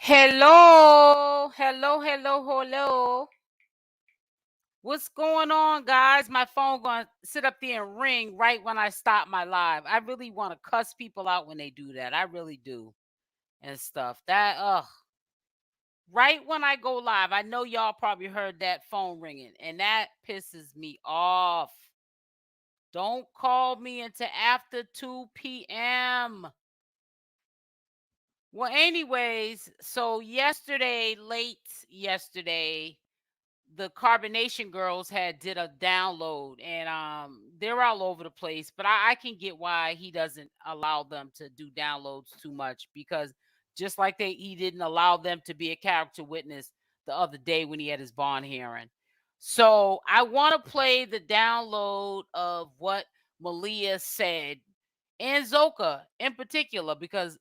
Hello, hello, hello, hello. What's going on, guys? My phone going to sit up there and ring right when I stop my live. I really want to cuss people out when they do that. I really do. And stuff. Right when I go live, I know y'all probably heard that phone ringing, and that pisses me off. Don't call me until after 2 p.m. Well, anyways, so late yesterday, the Carbonation Girls did a download, and they're all over the place, but I can get why he doesn't allow them to do downloads too much, because just like he didn't allow them to be a character witness the other day when he had his bond hearing. So I want to play the download of what Malia said, and Zoka in particular, because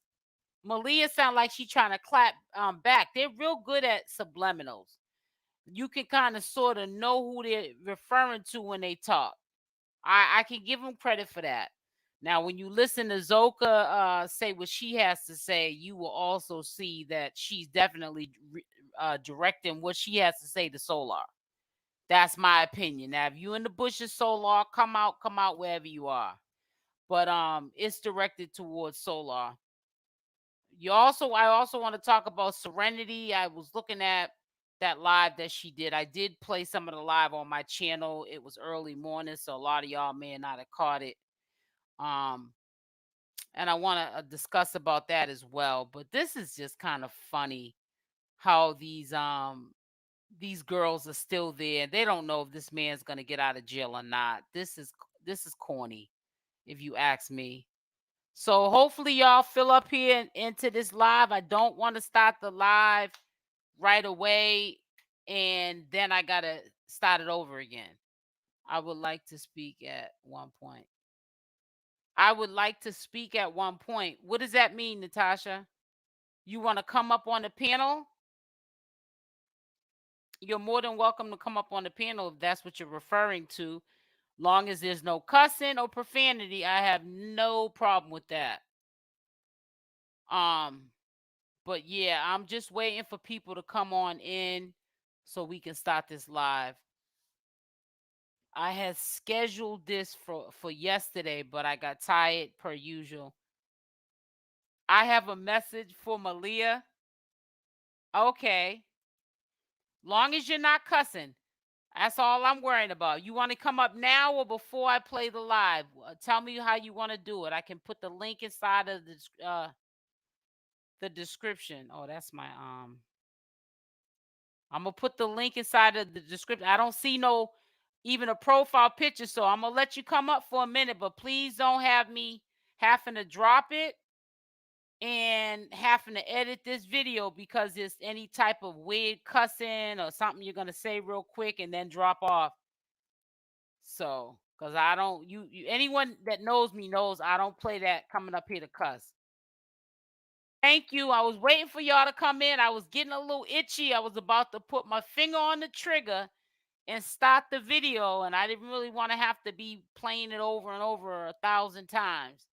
Malia sound like she's trying to clap back. They're real good at subliminals. You can kind of sort of know who they're referring to when they talk. I can give them credit for that. Now, when you listen to Zoka say what she has to say, you will also see that she's definitely directing what she has to say to Solar. That's my opinion. Now, if you in the bushes, Solar, come out wherever you are. But it's directed towards Solar. I also want to talk about Serenity. I was looking at that live that she did. I did play some of the live on my channel. It was early morning, so a lot of y'all may not have caught it. And I want to discuss about that as well. But this is just kind of funny how these girls are still there. They don't know if this man's gonna get out of jail or not. This is corny, if you ask me. So hopefully y'all fill up here into this live. I don't want to start the live right away, and then I gotta start it over again. I would like to speak at one point. What does that mean, Natasha? You want to come up on the panel? You're more than welcome to come up on the panel if that's what you're referring to. Long as there's no cussing or profanity, I have no problem with that. But yeah, I'm just waiting for people to come on in so we can start this live. I had scheduled this for yesterday, but I got tired per usual. I have a message for Malia. Okay. Long as you're not cussing. That's all I'm worrying about. You want to come up now or before I play the live? Tell me how you want to do it. I can put the link inside of the description. Oh, that's my I'm gonna put the link inside of the description. I don't see even a profile picture, so I'm gonna let you come up for a minute, but please don't have me having to drop it and having to edit this video because it's any type of weird cussing or something you're gonna say real quick and then drop off. So, because I don't, anyone that knows me knows I don't play that coming up here to cuss. Thank you. I was waiting for y'all to come in. I was getting a little itchy. I was about to put my finger on the trigger and start the video, and I didn't really want to have to be playing it over and over 1,000 times.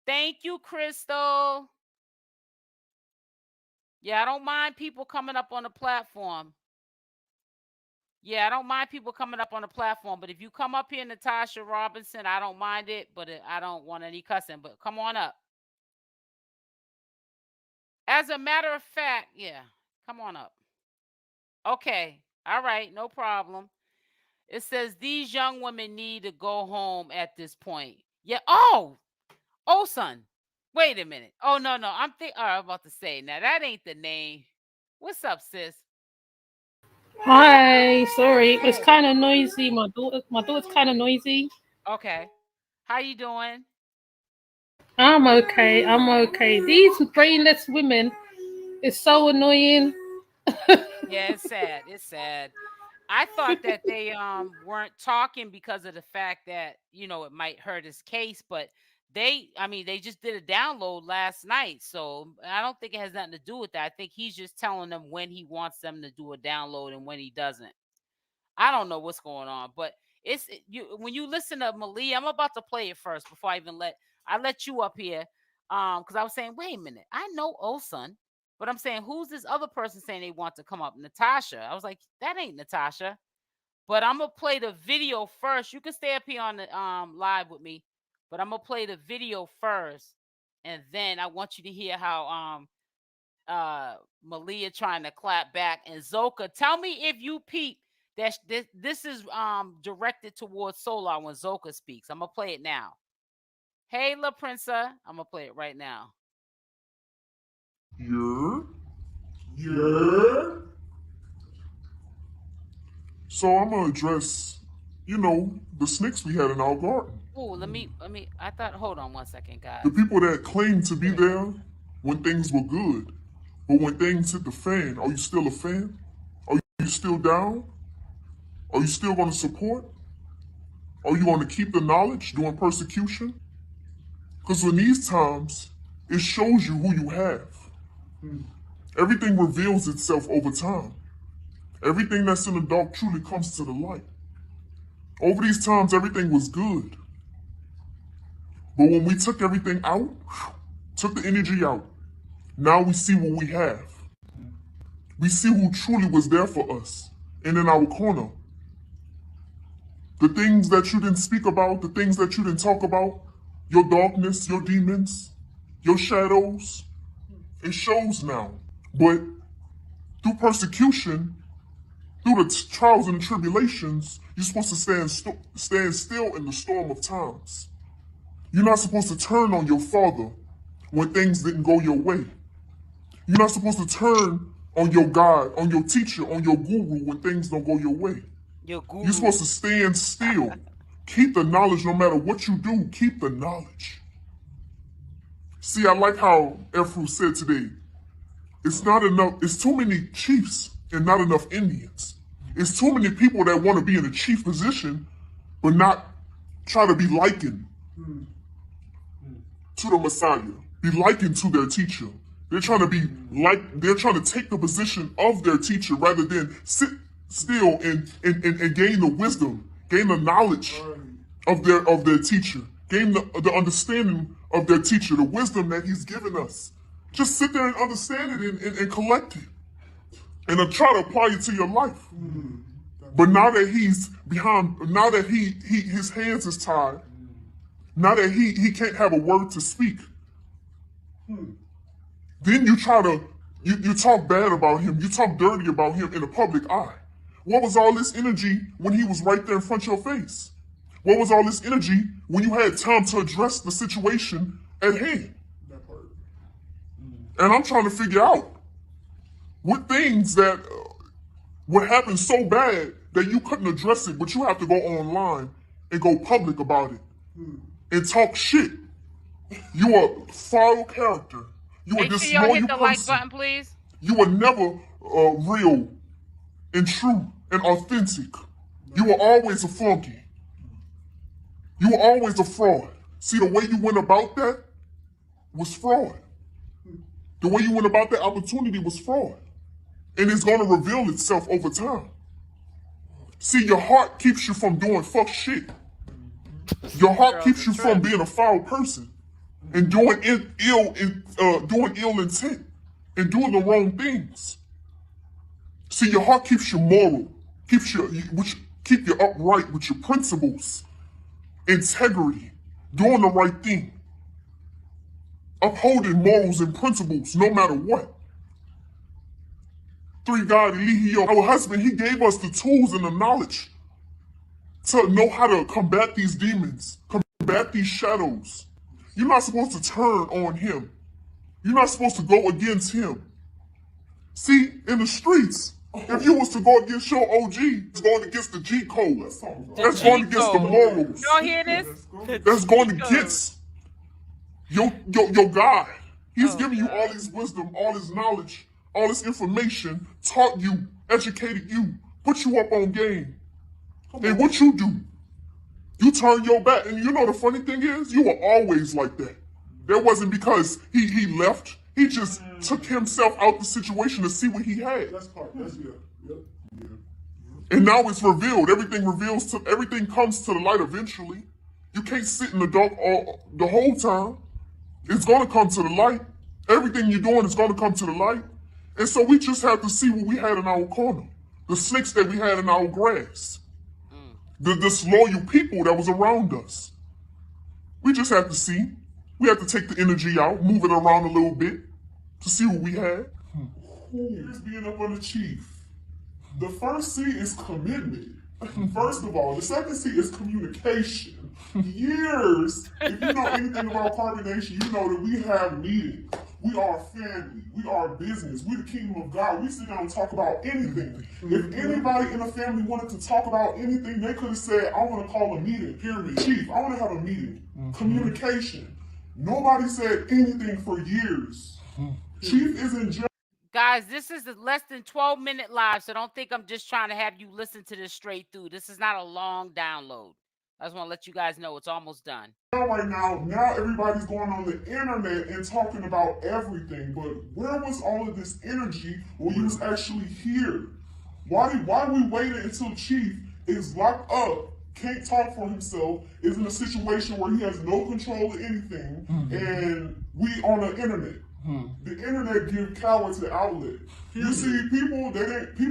Thank you, Crystal. Yeah, I don't mind people coming up on the platform. Yeah, I don't mind people coming up on the platform, but if you come up here, Natasha Robinson, I don't mind it, but I don't want any cussing, but come on up. As a matter of fact, yeah, come on up. Okay, all right, no problem. It says these young women need to go home at this point. Yeah, oh, son. Wait a minute. Oh, no. I'm about to say, now that ain't the name. What's up, sis? Hi, sorry, it was kind of noisy. My daughter's kind of noisy. Okay. How you doing? I'm okay. I'm okay. These brainless women is so annoying. Yeah, it's sad. It's sad. I thought that they weren't talking because of the fact that, it might hurt his case, but they just did a download last night, so I don't think it has nothing to do with that. I think he's just telling them when he wants them to do a download and when he doesn't. I don't know what's going on, but you when you listen to Malia, I'm about to play it first before I let you up here. Because I was saying, wait a minute, I know Olson, but I'm saying who's this other person saying they want to come up? Natasha. I was like, that ain't Natasha. But I'm gonna play the video first. You can stay up here on the live with me, but I'm gonna play the video first, and then I want you to hear how Malia trying to clap back. And Zoka, tell me if you peep that this is directed towards Solar when Zoka speaks. I'm gonna play it now. Hey La Prinsa, I'm gonna play it right now. Yeah. So I'm gonna address, the snakes we had in our garden. Oh, let me. I thought. Hold on one second, guys. The people that claim to be there when things were good, but when things hit the fan, are you still a fan? Are you still down? Are you still gonna support? Are you gonna keep the knowledge during persecution? Because in these times, it shows you who you have. Everything reveals itself over time. Everything that's in the dark truly comes to the light. Over these times, everything was good. But when we took everything out, took the energy out, now we see what we have. We see who truly was there for us and in our corner. The things that you didn't speak about, the things that you didn't talk about, your darkness, your demons, your shadows, it shows now. But through persecution, through the trials and the tribulations, you're supposed to stand still in the storm of times. You're not supposed to turn on your father when things didn't go your way. You're not supposed to turn on your God, on your teacher, on your guru when things don't go your way. Your guru. You're supposed to stand still. Keep the knowledge no matter what you do. Keep the knowledge. See, I like how Efru said today, it's not enough, it's too many chiefs and not enough Indians. It's too many people that want to be in a chief position, but not try to be likened to the Messiah, be likened to their teacher. They're trying to be they're trying to take the position of their teacher rather than sit still and gain the wisdom, gain the knowledge of their teacher, gain the understanding of their teacher, the wisdom that he's given us. Just sit there and understand it and collect it. And try to apply it to your life. But now that he's behind, now that his hands is tied, now that he can't have a word to speak, then you try to, you talk bad about him, you talk dirty about him in the public eye. What was all this energy when he was right there in front of your face? What was all this energy when you had time to address the situation at hand? And I'm trying to figure out what things that would happen so bad that you couldn't address it, but you have to go online and go public about it and talk shit. You a foul character. You a Make sure y'all hit the person. like button, please. You were never real and true and authentic. You were always a flunky. You were always a fraud. See, the way you went about that was fraud. The way you went about that opportunity was fraud. And it's going to reveal itself over time. See, your heart keeps you from doing fuck shit. Your heart keeps you from being a foul person and doing ill intent and doing the wrong things. See, your heart keeps you moral, keep you upright with your principles, integrity, doing the right thing, upholding morals and principles no matter what. Three God, Elihio, our husband, he gave us the tools and the knowledge to know how to combat these demons, combat these shadows. You're not supposed to turn on him. You're not supposed to go against him. See, in the streets, if you was to go against your OG, it's going against the G code. That's going against the morals. Y'all hear this? That's going against your God. He's giving you all this wisdom, all this knowledge, all this information, taught you, educated you, put you up on game. And what you do You turn your back, and you know the funny thing is, you were always like that. That wasn't because he left. He just took himself out the situation to see what he had. That's part. That's yeah. And now it's revealed. Everything comes to the light eventually. You can't sit in the dark the whole time. It's gonna come to the light. Everything you're doing is gonna come to the light. And so we just have to see what we had in our corner. The snakes that we had in our grass. The disloyal people that was around us. We just have to see. We have to take the energy out, move it around a little bit to see what we had. Here's being up on the chief. The first C is commitment. First of all, the second C is communication. Years, if you know anything about carbonation, you know that we have meetings. We are family. We are business. We're the kingdom of God. We sit down and talk about anything. If anybody in the family wanted to talk about anything, they could have said, I want to call a meeting. Pyramid. Chief, I want to have a meeting. Communication. Nobody said anything for years. Chief is in jail. Guys, this is a less than 12-minute live, so don't think I'm just trying to have you listen to this straight through. This is not a long download. I just want to let you guys know it's almost done. Right now everybody's going on the internet and talking about everything, but where was all of this energy when you was actually here? Why we waited until Chief is locked up, can't talk for himself, is in a situation where he has no control of anything, and we on the internet? The internet give cowards the outlet. You see, people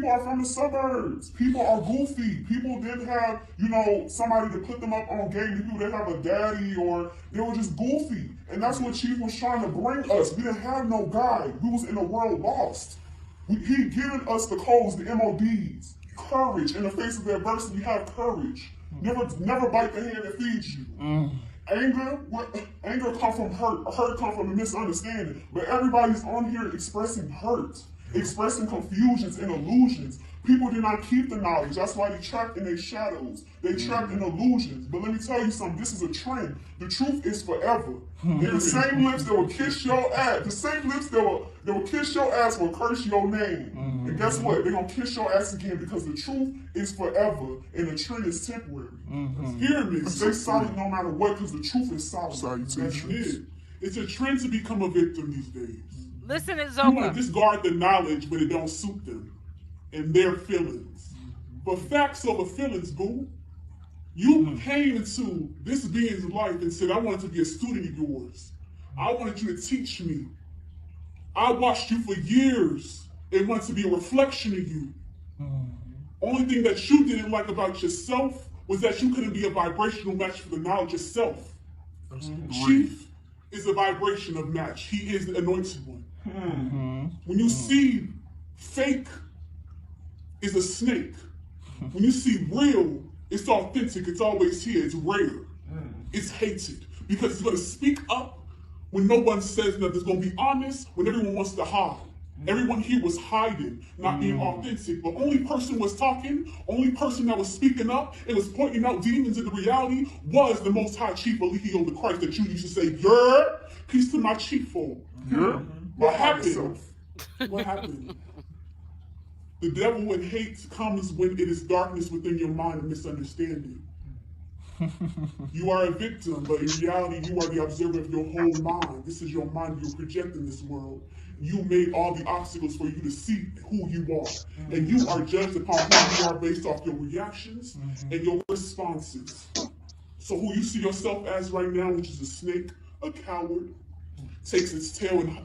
are from the suburbs. People are goofy. People didn't have, somebody to put them up on game. People didn't have a daddy, or they were just goofy. And that's what Chief was trying to bring us. We didn't have no guide. We was in a world lost. He given us the codes, the MODs. Courage. In the face of adversity, have courage. Never bite the hand that feeds you. Anger comes from hurt. Hurt comes from a misunderstanding. But everybody's on here expressing hurt, expressing confusions and illusions. People did not keep the knowledge. That's why they trapped in their shadows. They trapped in illusions. But let me tell you something. This is a trend. The truth is forever. And the same lips that will kiss your ass, the same lips that will kiss your ass will curse your name. And guess what? They're going to kiss your ass again, because the truth is forever and the trend is temporary. Hear me. Stay solid no matter what, because the truth is solid. That's it. It's a trend to become a victim these days. Listen to You Zoka. want to discard the knowledge, but it don't suit them and their feelings. But facts over feelings, boo. You came into this being's life and said, I wanted to be a student of yours. I wanted you to teach me. I watched you for years and wanted to be a reflection of you. Only thing that you didn't like about yourself was that you couldn't be a vibrational match for the knowledge itself. Chief is a vibrational match. He is the anointed one. When you see fake is a snake. When you see real, it's authentic, it's always here, it's rare. It's hated because it's going to speak up when no one says nothing. It's going to be honest when everyone wants to hide. Everyone here was hiding, not being authentic. The only person was talking, only person that was speaking up and was pointing out demons into reality was the Most High Chief Elohim the Christ, that you used to say, peace to my chief for. What happened? What happened? The devil and hate comes when it is darkness within your mind and misunderstanding. You are a victim, but in reality, you are the observer of your whole mind. This is your mind you're projecting this world. You made all the obstacles for you to see who you are. And you are judged upon who you are based off your reactions and your responses. So who you see yourself as right now, which is a snake, a coward, takes its tail and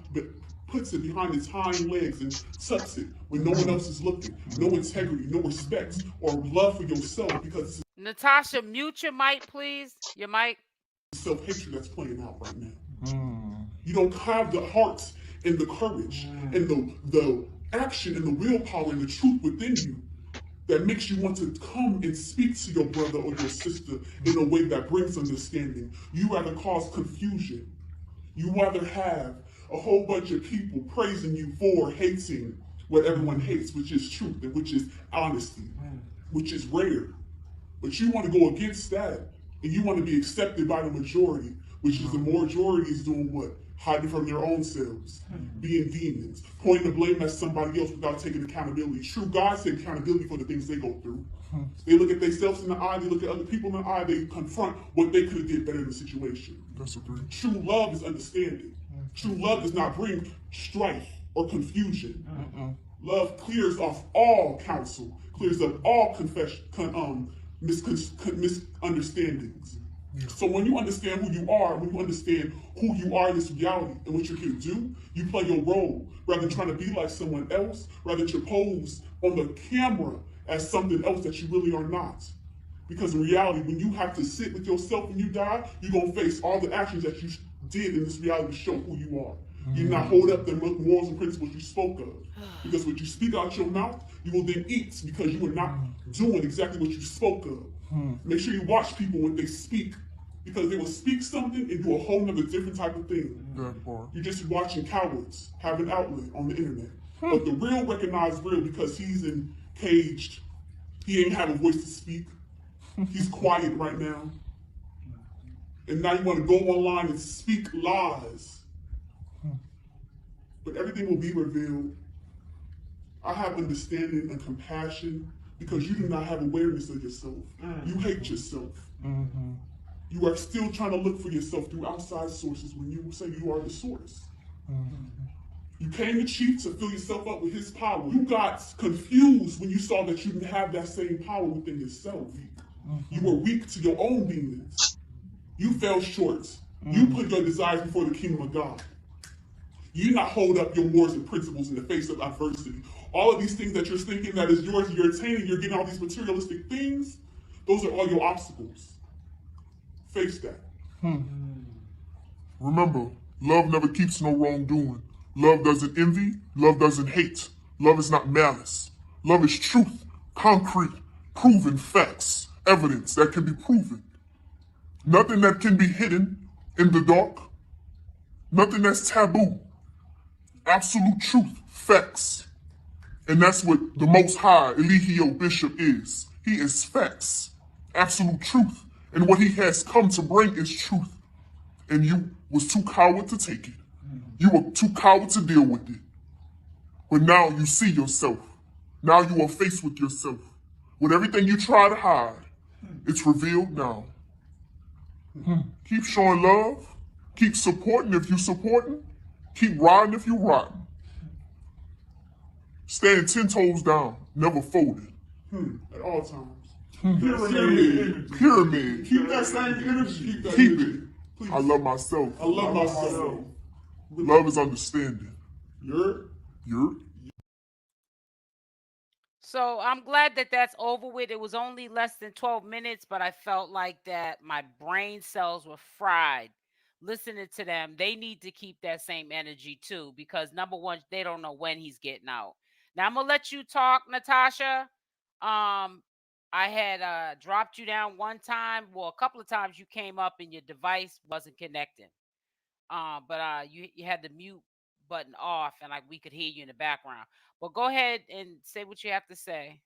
puts it behind its hind legs and tucks it when no one else is looking. No integrity, no respect, or love for yourself, because it's Natasha, mute your mic, please. Your mic. self-hatred that's playing out right now. You don't have the heart and the courage and the action and the willpower and the truth within you that makes you want to come and speak to your brother or your sister in a way that brings understanding. You rather cause confusion. You rather have a whole bunch of people praising you for hating what everyone hates, which is truth and which is honesty, which is rare. But you want to go against that, and you want to be accepted by the majority, which is the majority is doing what? hiding from their own selves, being demons, pointing the blame at somebody else without taking accountability. True God takes accountability for the things they go through. They look at themselves in the eye, they look at other people in the eye, they confront what they could have did better in the situation. That's agreed. True love is understanding. True love does not bring strife or confusion. Love clears off all counsel, clears up all misunderstandings. So when you understand who you are, when you understand who you are in this reality and what you're here to do, you play your role rather than trying to be like someone else, rather than you pose on the camera as something else that you really are not. Because in reality, when you have to sit with yourself when you die, you're going to face all the actions that you did in this reality to show who you are. You not hold up the morals and principles you spoke of. Because what you speak out your mouth, you will then eat because you are not doing exactly what you spoke of. Make sure you watch people when they speak, because they will speak something and do a whole nother different type of thing. You're just watching cowards have an outlet on the internet. But the real recognize real because he's caged. He ain't have a voice to speak. He's quiet right now. And now you want to go online and speak lies. But everything will be revealed. I have understanding and compassion because you do not have awareness of yourself. You hate yourself. You are still trying to look for yourself through outside sources when you say you are the source. You came to Chief to fill yourself up with his power. You got confused when you saw that you didn't have that same power within yourself. You were weak to your own demons. You fell short. You put your desires before the kingdom of God. You did not hold up your morals and principles in the face of adversity. All of these things that you're thinking that is yours, you're attaining, you're getting all these materialistic things, those are all your obstacles. Face that. Remember, love never keeps no wrongdoing. Love doesn't envy. Love doesn't hate. Love is not malice. Love is truth, concrete, proven facts, evidence that can be proven. Nothing that can be hidden in the dark. Nothing that's taboo. Absolute truth, facts. And that's what the Most High, Elohio Bishop is. He is facts, absolute truth. And what he has come to bring is truth. And you was too coward to take it. You were too coward to deal with it. But now you see yourself. Now you are faced with yourself. With everything you try to hide, it's revealed now. Keep showing love. Keep supporting if you're supporting. Keep riding if you're riding. Standing 10 toes down, never folded. At all times. Pyramid. Keep that same energy. Keep that Keep energy. it. Please. I love myself. I love myself. Love is understanding. You're So I'm glad that that's over with. It was only less than 12 minutes, but I felt like that my brain cells were fried listening to them. They need to keep that same energy too, because number one, they don't know when he's getting out. Now I'm gonna let you talk, Natasha. I had dropped you down one time. Well, a couple of times you came up and your device wasn't connecting. But you had the mute button off and like we could hear you in the background. But go ahead and say what you have to say.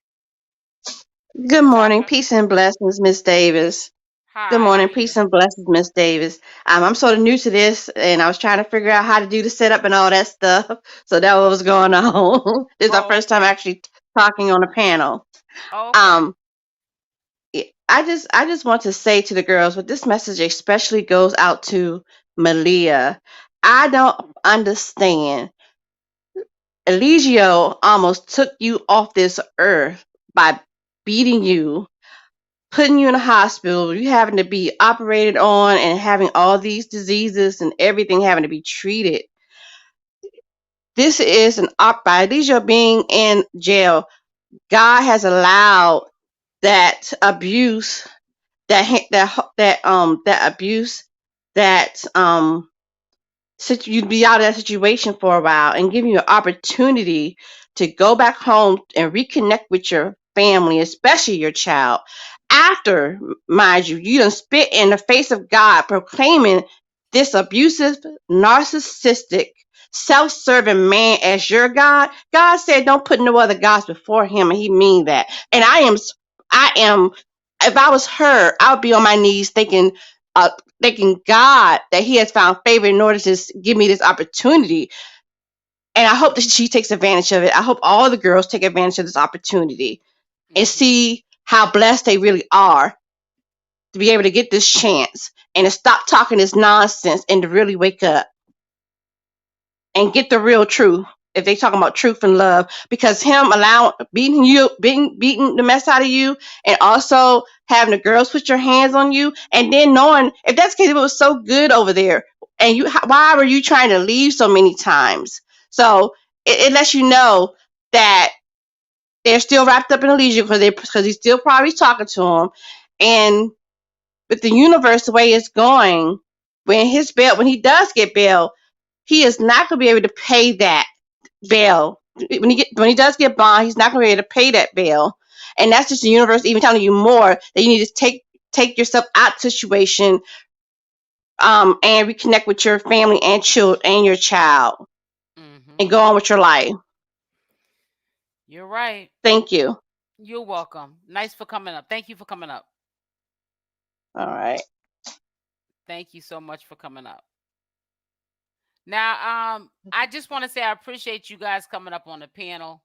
Good morning, Natasha. peace and blessings, Miss Davis. Good Hi, how morning, are you? peace and blessings, Miss Davis. I'm sort of new to this, and I was trying to figure out how to do the setup and all that stuff. So that was going on. This is our Oh, first time okay. actually talking on a panel. Oh, okay. Um, I just want to say to the girls, but this message especially goes out to Malia. I don't understand. Eligio almost took you off this earth by beating you, putting you in a hospital, you having to be operated on and having all these diseases and everything having to be treated. This is an op by Eligio being in jail. God has allowed that abuse, that abuse, that you'd be out of that situation for a while and giving you an opportunity to go back home and reconnect with your family, especially your child. After, mind you, you done spit in the face of God, proclaiming this abusive, narcissistic, self-serving man as your God. God said, "Don't put no other gods before Him," and He mean that. And I am. If I was her, I would be on my knees thinking, uh, thanking God that He has found favor in order to give me this opportunity. And I hope that she takes advantage of it. I hope all the girls take advantage of this opportunity and Mm-hmm. see how blessed they really are to be able to get this chance and to stop talking this nonsense and to really wake up and get the real truth. If they talking about truth and love, because him allowing beating the mess out of you, and also having the girls put your hands on you, and then knowing if that's the case, it was so good over there, and why were you trying to leave so many times? So it lets you know that they're still wrapped up in illusion because he's still probably talking to him, and with the universe the way it's going, when he does get bail, he is not going to be able to pay that bail. When he does get bond, he's not going to be able to pay that bail, and that's just the universe even telling you more that you need to take yourself out of the situation, and reconnect with your family and your child, Mm-hmm. and go on with your life. You're right. Thank you. You're welcome. Nice for coming up. Thank you for coming up. All right. Thank you so much for coming up. Now, I just want to say I appreciate you guys coming up on the panel.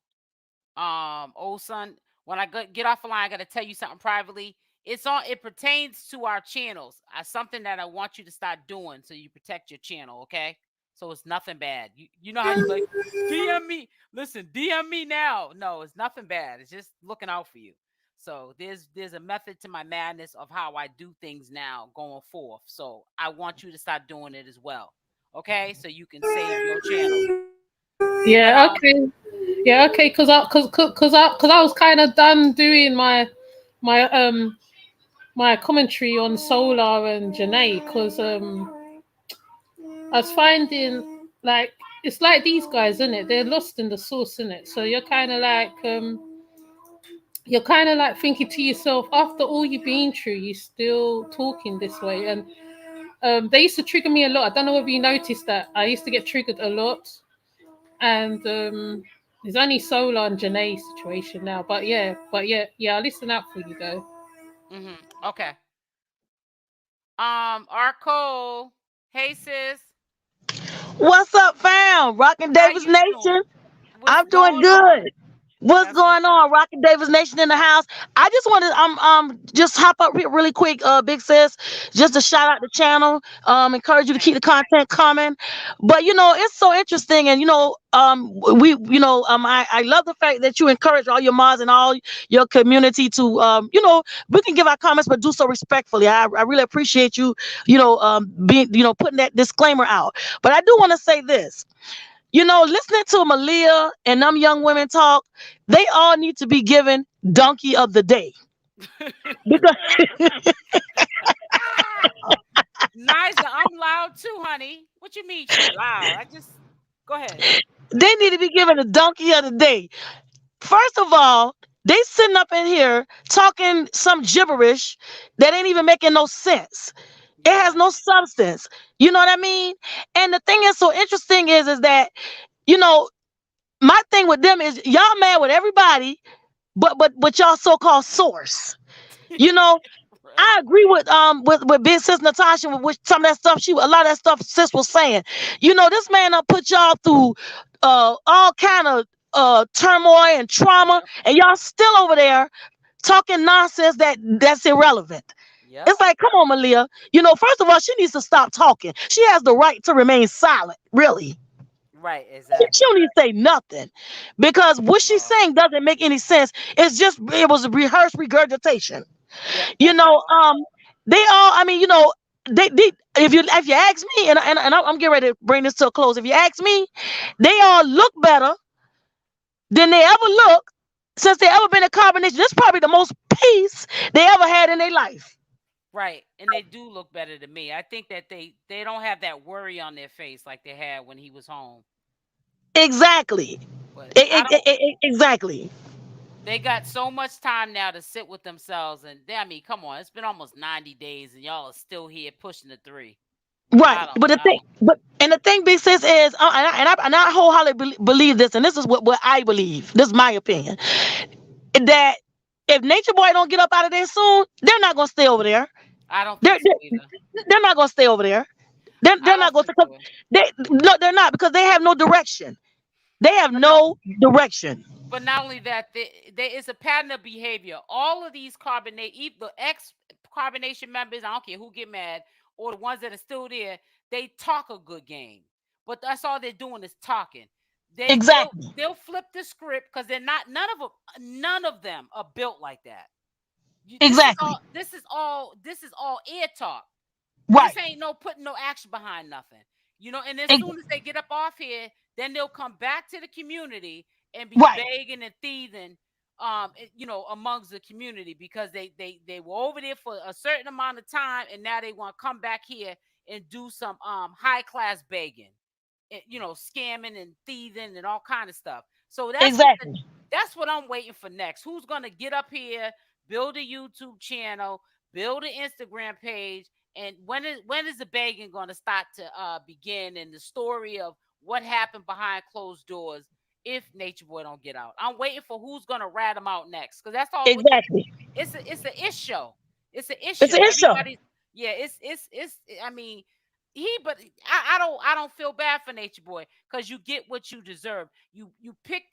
Old son, when I get off the line, I got to tell you something privately. It pertains to our channels. Something that I want you to start doing so you protect your channel, okay? So it's nothing bad. You know how you like DM me. Listen, DM me now. No, it's nothing bad. It's just looking out for you. So there's a method to my madness of how I do things now going forth. So I want you to start doing it as well. Okay? So you can save your channel. But Yeah, okay. Yeah, okay, cause I was kind of done doing my my commentary on Solar and Janae, cause I was finding like it's like these guys, isn't it? They're lost in the sauce, isn't it? So you're kind of like thinking to yourself, after all you've been through, you're still talking this way. And they used to trigger me a lot. I don't know if you noticed that. I used to get triggered a lot. And there's only Solar and Janae's situation now. But yeah, I'll listen out for you though. okay. Arco. Hey sis. What's up, fam? Rockin' How Davis you doing? Nation. What's I'm doing going on? good. What's That's what's going up. on? Rockin' Davis Nation in the house. I just wanted just hop up here really quick, big sis, just to Mhm. shout out the channel. Encourage you to keep Thank the you. content coming. But it's so interesting, and I love the fact that you encourage all your mods and all your community to we can give our comments, but do so respectfully. I really appreciate you, being putting that disclaimer out. But I do want to say this. Listening to Malia and them young women talk, they all need to be given donkey of the day. Because Niza, I'm loud too, honey. What you mean she loud? I just go ahead. they need to be given a donkey of the day. First of all, they sitting up in here talking some gibberish that ain't even making no sense. It has Yeah. no substance. You know what I mean? And the thing is so interesting is that, you know, my thing with them is y'all mad with everybody, but y'all so-called source. You know, Right. I agree with big sis Natasha with some of that stuff. A lot of that stuff sis was saying. This man done put y'all through all kind of turmoil and trauma, Yep. and y'all still over there talking nonsense that's irrelevant. Yep. It's like, come on, Malia. First of all, she needs to stop talking. She has the right to remain silent, really. Right, She don't exactly. need to say nothing because what she's Lord. saying doesn't make any sense. It was a rehearsed regurgitation. Yep, You that's know, all. they all. I mean, they if you ask me, and I'm getting ready to bring this to a close. If you ask me, they all look better than they ever look since they ever been in combination. This is probably the most peace they ever had in their life. Right. And they do look better to me. I think that they don't have that worry on their face like they had when he was home. Exactly. But I don't Exactly. they got so much time now to sit with themselves and I mean, come on, it's been almost 90 days and y'all are still here pushing the 3. I Right, don't know. and the thing, big sis, is, and I wholeheartedly believe this, and this is what I believe. This is my opinion. That if Nature Boy don't get up out of there soon, they're not gonna stay over there. I don't They're think so either. they're not gonna stay over there. They're I not don't gonna think because so. they no, they're not because they have no direction. They have But no, no direction. but not only that, there is a pattern of behavior. All of these the ex carbonation members, I don't care who get mad, or the ones that are still there, they talk a good game. But that's all they're doing is talking. Exactly. They'll flip the script because they're not none of them are built like that. Exactly. This is all air talk. This Right. ain't no putting no action behind nothing. And as Ex- soon as they get up off here, then they'll come back to the community and be right. begging and thieving, amongst the community because they were over there for a certain amount of time and now they want to come back here and do some high class begging, scamming and thieving and all kind of stuff. So Exactly. that's what I'm waiting for next. Who's gonna get up here, build a YouTube channel, build an Instagram page, and when is the begging gonna start to begin and the story of what happened behind closed doors if Nature Boy don't get out? I'm waiting for who's gonna rat him out next because that's all. Exactly. It's a ish show. It's an It's issue. an issue. Everybody, yeah. It's. I mean, but I don't feel bad for Nature Boy because you get what you deserve. You pick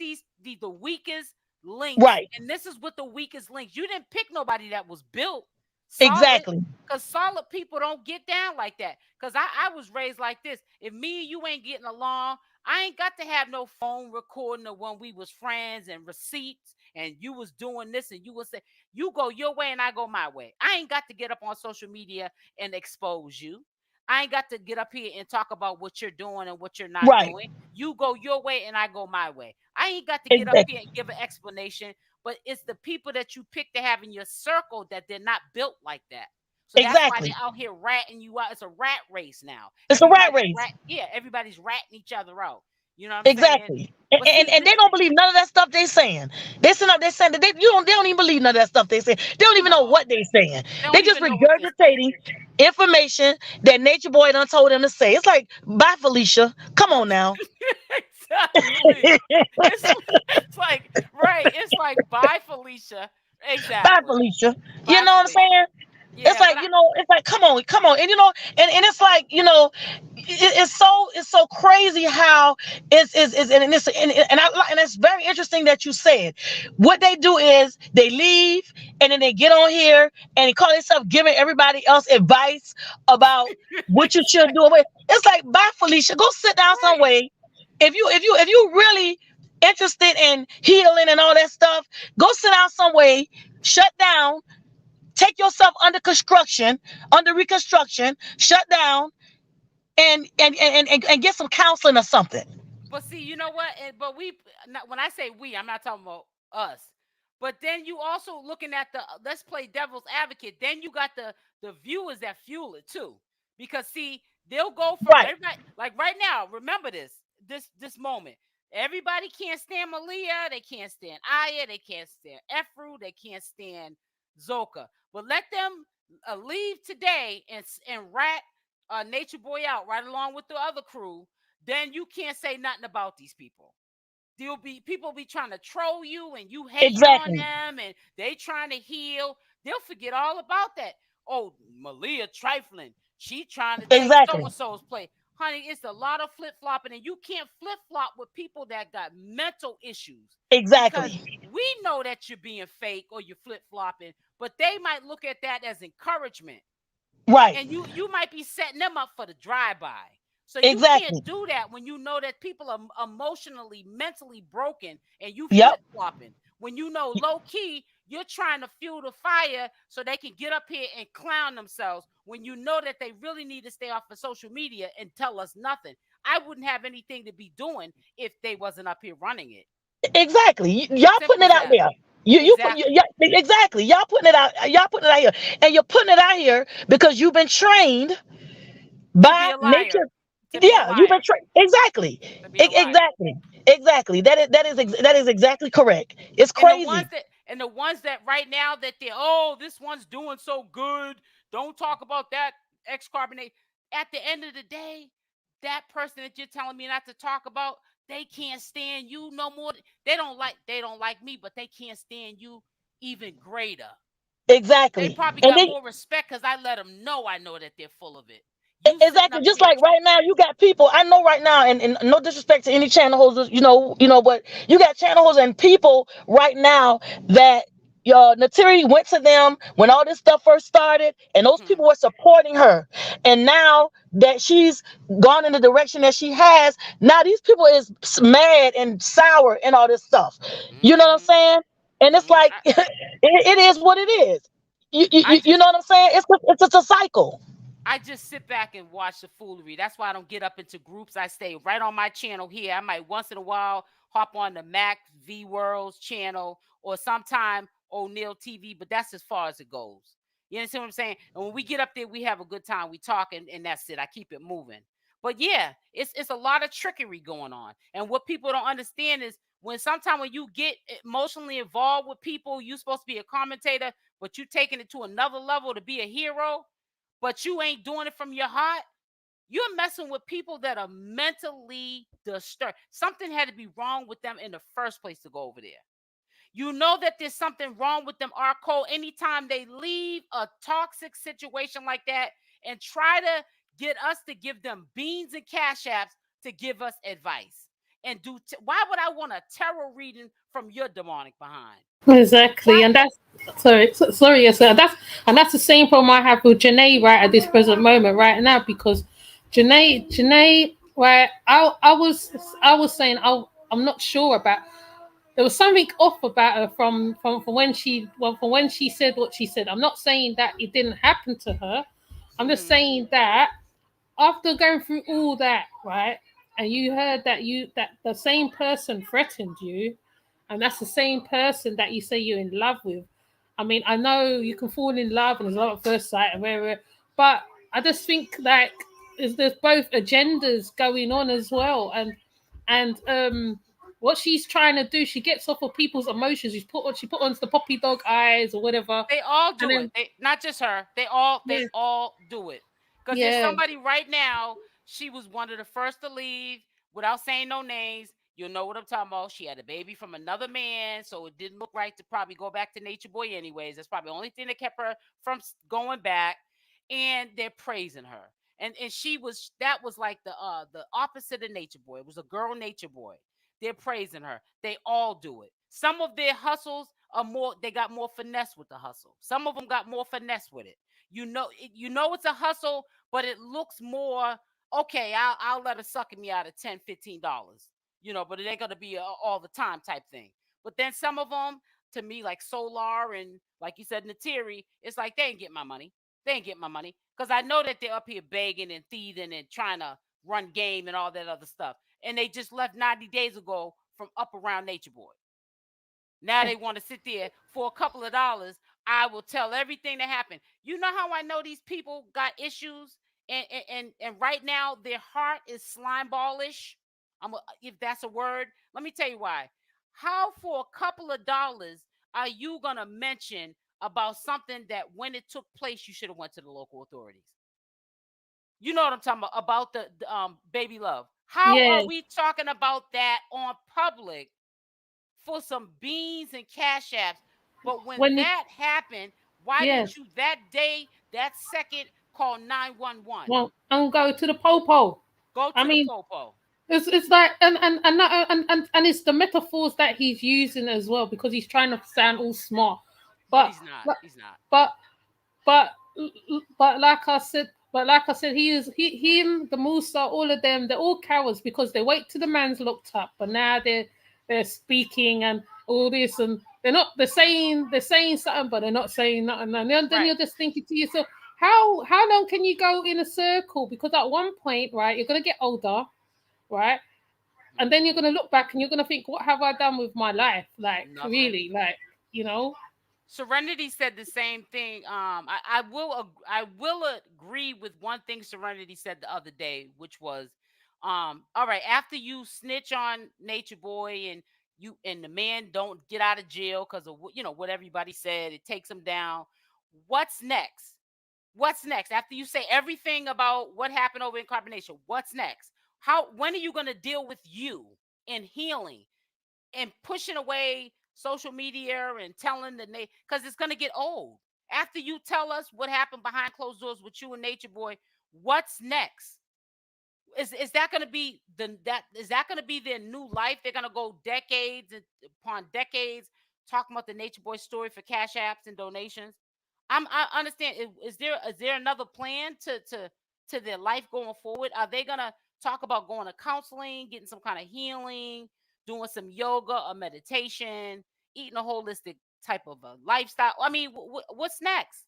the weakest links, Right. and this is what the weakest links. You didn't pick nobody that was built solid Exactly. because solid people don't get down like that. Because I was raised like this. If me and you ain't getting along, I ain't got to have no phone recording of when we was friends and receipts and you was doing this and you was say you go your way and I go my way. I ain't got to get up on social media and expose you. I ain't got to get up here and talk about what you're doing and what you're not Right. doing. You go your way and I go my way. I ain't got to get up here Exactly. and give an explanation, but it's the people that you pick to have in your circle that they're not built like that. So that's why they're Exactly. out here ratting you out. It's a rat race now. It's a rat race. Everybody's ratting each other out. You know what I'm saying? Exactly. And, But see, and they don't believe none of that stuff they saying. They sit up there saying that they don't even believe none of that stuff they saying. They don't even know no, what they saying. they They don't just even know what they're saying. regurgitating information that Nature Boy done told them to say. It's like, bye Felicia. Come on now. Exactly. It's it's like right. It's like bye Felicia. Bye Exactly. Felicia. You Bye know what I'm Felicia. saying? It's Yeah, but like, it's like, come on, come on. And it's like, it's so crazy how and it's very interesting that you said what they do is they leave and then they get on here and they call themselves giving everybody else advice about what you should do. It's like, bye Felicia, go sit down some right. way. If you really interested in healing and all that stuff, go sit down some way, shut down, take yourself under reconstruction, shut down, and get some counseling or something. But see, you know what? But when I say we, I'm not talking about us. But then you also looking at the let's play devil's advocate. Then you got the viewers that fuel it too, because see, they'll go from Right. everybody like right now. Remember this moment. Everybody can't stand Malia. They can't stand Aya. They can't stand Efru. They can't stand Zoka. But let them leave today and rat Nature Boy out right along with the other crew, then you can't say nothing about these people. There'll be people be trying to troll you and you hating on Exactly. them and they trying to heal. They'll forget all about that. Oh, Malia trifling. She trying to take so Exactly. and so's place. Honey, it's a lot of flip flopping, and you can't flip flop with people that got mental issues because Exactly. we know that you're being fake or you're flip flopping, but they might look at that as encouragement Right. and you might be setting them up for the drive-by. So you can't Exactly. do that when you know that people are emotionally, mentally broken, and you Yep. flip flopping. When you know low key, you're trying to fuel the fire so they can get up here and clown themselves. When you know that they really need to stay off of social media and tell us nothing. I wouldn't have anything to be doing if they wasn't up here running it. Exactly. Y'all putting Simple it as out that. there. Exactly. Exactly. Y'all putting it out. Y'all putting it out here, and you're putting it out here because you've been trained To be by a liar. nature. To be a Yeah, you've been liar. trained. Exactly. To be a liar. Exactly. Exactly. That is exactly correct. It's And the ones crazy. that right now that they're oh this one's doing so good, don't talk about that X carbonate. At the end of the day, that person that you're telling me not to talk about, they can't stand you no more. They don't like me, but they can't stand you even greater. They Exactly. probably And got then more respect because I let them know I know that they're full of it. You sitting exactly, up just there, like right now, you got people I know right now, and no disrespect to any channel holders, but you got channel holders and people right now that your Neytiri went to them when all this stuff first started, and those hmm people were supporting her. And now that she's gone in the direction that she has, now these people is mad and sour and all this stuff. You know what I'm hmm saying? And it's hmm like it is what it is. You, you, I you you just know what I'm saying? It's just a cycle. I just sit back and watch the foolery. That's why I don't get up into groups. I stay right on my channel here. I might once in a while hop on the Mac V World's channel or sometime O'Neill TV, but that's as far as it goes. You understand what I'm saying? And when we get up there, we have a good time. We talk, and that's it. I keep it moving. But yeah, it's a lot of trickery going on. And what people don't understand is when you get emotionally involved with people, you're supposed to be a commentator, but you taking it to another level to be a hero, but you ain't doing it from your heart, you're messing with people that are mentally disturbed. Something had to be wrong with them in the first place to go over there. You know that there's something wrong with them, Arco, anytime they leave a toxic situation like that and try to get us to give them beans and cash apps to give us advice. And why would I want a tarot reading from your demonic behind? Exactly, Why? and that's sorry, yes, sir. That's the same problem I have with Janae right at this present moment, right now, because Janae, right? I was saying I'm not sure about. There was something off about her from from when she said what she said. I'm not saying that it didn't happen to her. I'm just Mm-hmm. saying that after going through all that, right, and you heard that the same person threatened you, and that's the same person that you say you're in love with. I mean, I know you can fall in love and there's a lot of first sight and where, but I just think like there's both agendas going on as well, and what she's trying to do, she gets off of people's emotions. She put on the puppy dog eyes or whatever, They all and do it. then Not just her. They all do it. Because there's yeah, somebody right now. She was one of the first to leave without saying no names. You'll know what I'm talking about. She had a baby from another man, so it didn't look right to probably go back to Natureboy anyways. That's probably the only thing that kept her from going back. And they're praising her. And that was like the opposite of Natureboy. It was a girl Natureboy. They're praising her. They all do it. Some of their hustles are more. They got more finesse with the hustle. Some of them got more finesse with it. You know it's a hustle, but it looks more okay. I'll let her suck me out of $10, $15. But it ain't gonna be a all the time type thing. But then some of them, to me, like Solar and like you said, Neytiri, it's like they ain't get my money. They ain't get my money because I know that they're up here begging and thieving and trying to run game and all that other stuff. And they just left 90 days ago from up around Natureboy. Now they want to sit there for a couple of dollars. I will tell everything that happened. You know how I know these people got issues, and right now their heart is slime ballish. If that's a word, let me tell you why. How for a couple of dollars are you gonna mention about something that when it took place you should have went to the local authorities? You know what I'm talking about the baby love. How yeah. are we talking about that on public for some beans and cash apps? But when When it that happened, why Yes, didn't you that day, that second, call 911? well, and go to the popo. Go I to the mean, popo. it's like and it's the metaphors that he's using as well because he's trying to sound all smart, But but he's not. but He's not. but but like I said, he is him, the Musa, all of them, they're all cowards because they wait till the man's locked up, but now they're speaking and all this, and they're saying something, but they're not saying nothing, and then Right. you're just thinking to yourself, how long can you go in a circle? Because at one point, right, you're gonna get older, right, and then you're Mhm. gonna look back and you're gonna think, what have I done with my life? Like Nothing. really, like you know, Serenity said the same thing. I will agree with one thing Serenity said the other day, which was, all right, after you snitch on Nature Boy and the man don't get out of jail because of what everybody said, it takes him down. What's next? What's next? After you say everything about what happened over in carbonation, what's next? When are you gonna deal with you and healing? And pushing away social media and telling because it's going to get old. After you tell us what happened behind closed doors with you and Natureboy, what's next? Is that going to be going to be their new life? They're going to go decades upon decades talking about the Natureboy story for cash apps and donations. I understand. Is there another plan to their life going forward? Are they gonna talk about going to counseling, getting some kind of healing, doing some yoga or meditation, eating a holistic type of a lifestyle? I mean, what's next?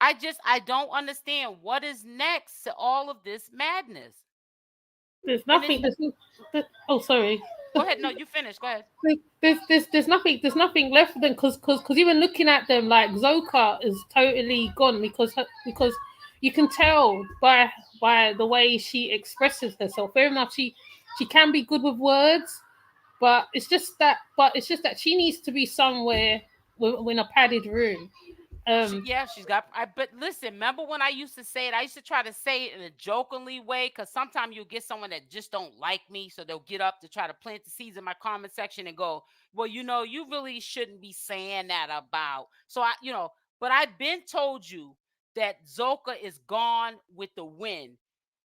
I don't understand what is next to all of this madness. There's And it's nothing. Oh, sorry. Go ahead. No, you finish. Go ahead. There's nothing left of them because even looking at them, like Zoka is totally gone because you can tell by the way she expresses herself. Fair enough, she can be good with words, but it's just that she needs to be somewhere in a padded room. She's got. But listen, remember when I used to say it? I used to try to say it in a jokingly way because sometimes you'll get someone that just don't like me, so they'll get up to try to plant the seeds in my comment section and go, "Well, you really shouldn't be saying that about." So but I've been told you that Zoka is gone with the wind.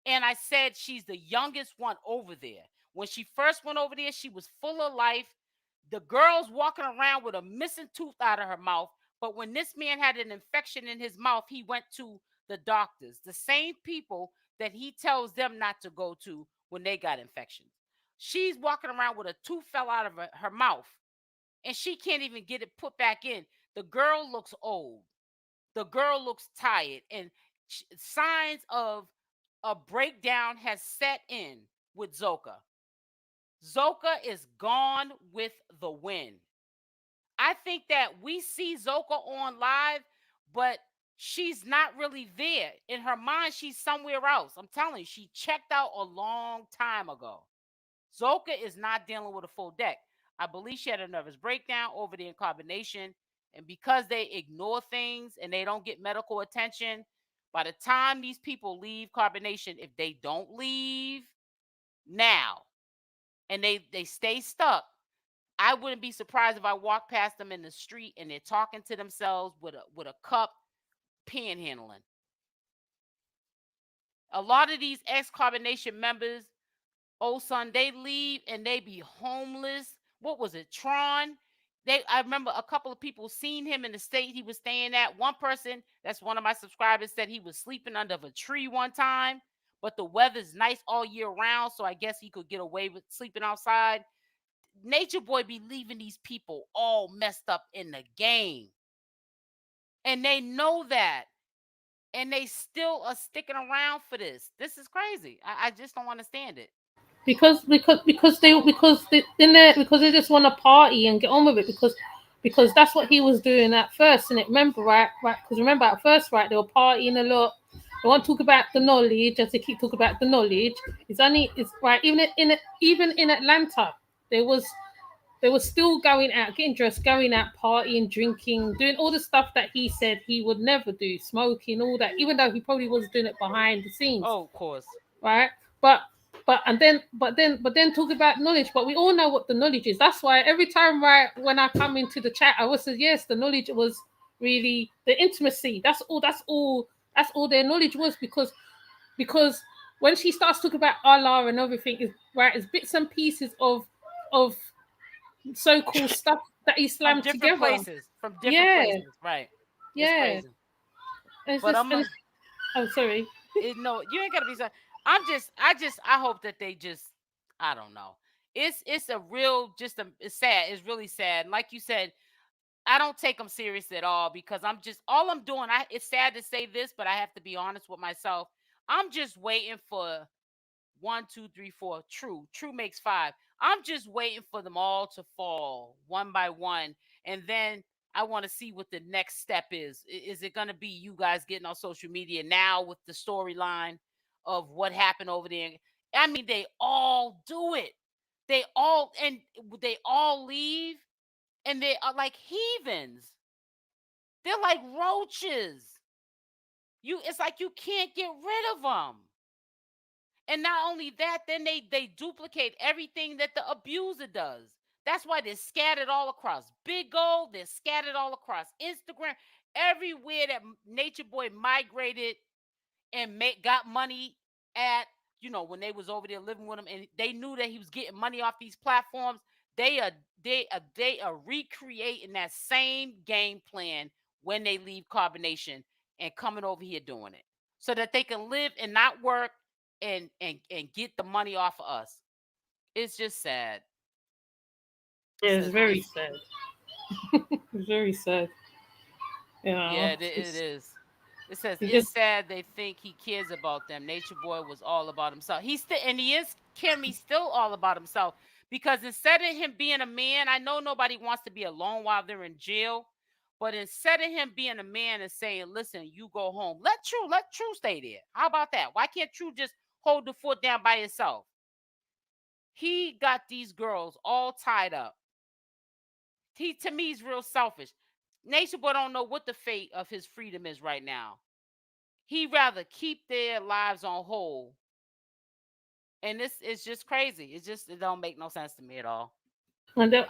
And I said she's the youngest one over there. When she first went over there, she was full of life. The girl's walking around with a missing tooth out of her mouth. But when this man had an infection in his mouth, he went to the doctors, the same people that he tells them not to go to when they got infections. She's walking around with a tooth fell out of her mouth, and she can't even get it put back in. The girl looks old. The girl looks tired, and signs of a breakdown has set in with Zoka. Zoka is gone with the wind. I think that we see Zoka on live, but she's not really there. In her mind, she's somewhere else. I'm telling you, she checked out a long time ago. Zoka is not dealing with a full deck. I believe she had a nervous breakdown over the incarnation. And because they ignore things and they don't get medical attention, by the time these people leave carbonation, if they don't leave now and they stay stuck, I wouldn't be surprised if I walk past them in the street and they're talking to themselves with a cup, panhandling. A lot of these ex-carbonation members, oh son, they leave and they be homeless. What was it, Tron? I remember a couple of people seen him in the state he was staying at. One person, that's one of my subscribers, said he was sleeping under a tree one time, but the weather's nice all year round, so I guess he could get away with sleeping outside. Natureboy be leaving these people all messed up in the game, and they know that, and they still are sticking around for this. This is crazy. I just don't understand it. Because they just want to party and get on with it because that's what he was doing at first. And remember, right, because remember at first, right, they were partying a lot. They want to talk about the knowledge, as they keep talking about the knowledge. It's right. Even in Atlanta, there was they were still going out, getting dressed, going out, partying, drinking, doing all the stuff that he said he would never do, smoking, all that, even though he probably was doing it behind the scenes. Oh, of course. Right? But then talk about knowledge. But we all know what the knowledge is. That's why every time, right, when I come into the chat, I always say, yes, the knowledge was really the intimacy. That's all their knowledge was, because when she starts talking about Allah and everything, is right, it's bits and pieces of so-called stuff that he From slammed different together. places. From different Yeah. places. Right. Yeah. It's crazy. It's But just, I'm sorry. no, you ain't gotta be sorry. I hope that they just, I don't know. It's a real, it's sad. It's really sad. Like you said, I don't take them serious at all, because all I'm doing. It's sad to say this, but I have to be honest with myself. I'm just waiting for 1, 2, 3, 4. True makes 5. I'm just waiting for them all to fall one by one, and then I want to see what the next step is. Is it going to be you guys getting on social media now with the storyline of what happened over there? I mean, they all do it. They all leave, and they are like heathens. They're like roaches. It's like you can't get rid of them. And not only that, then they duplicate everything that the abuser does. That's why they're scattered all across Big O. They're scattered all across Instagram. Everywhere that Nature Boy migrated and got money at, when they was over there living with him, and they knew that he was getting money off these platforms. They are recreating that same game plan when they leave Carbonation and coming over here doing it, so that they can live and not work and get the money off of us. It's just sad. Yeah, it's very sad. It's very sad. Yeah, it is. It says it's sad they think he cares about them. Nature Boy was all about himself. He is Kim. He's still all about himself, because instead of him being a man, I know nobody wants to be alone while they're in jail, but instead of him being a man and saying, "Listen, you go home. Let True stay there." How about that? Why can't True just hold the fort down by himself? He got these girls all tied up. To me, he's real selfish. Nature Boy don't know what the fate of his freedom is right now. He'd rather keep their lives on hold. And this is just crazy. It don't make no sense to me at all. And they're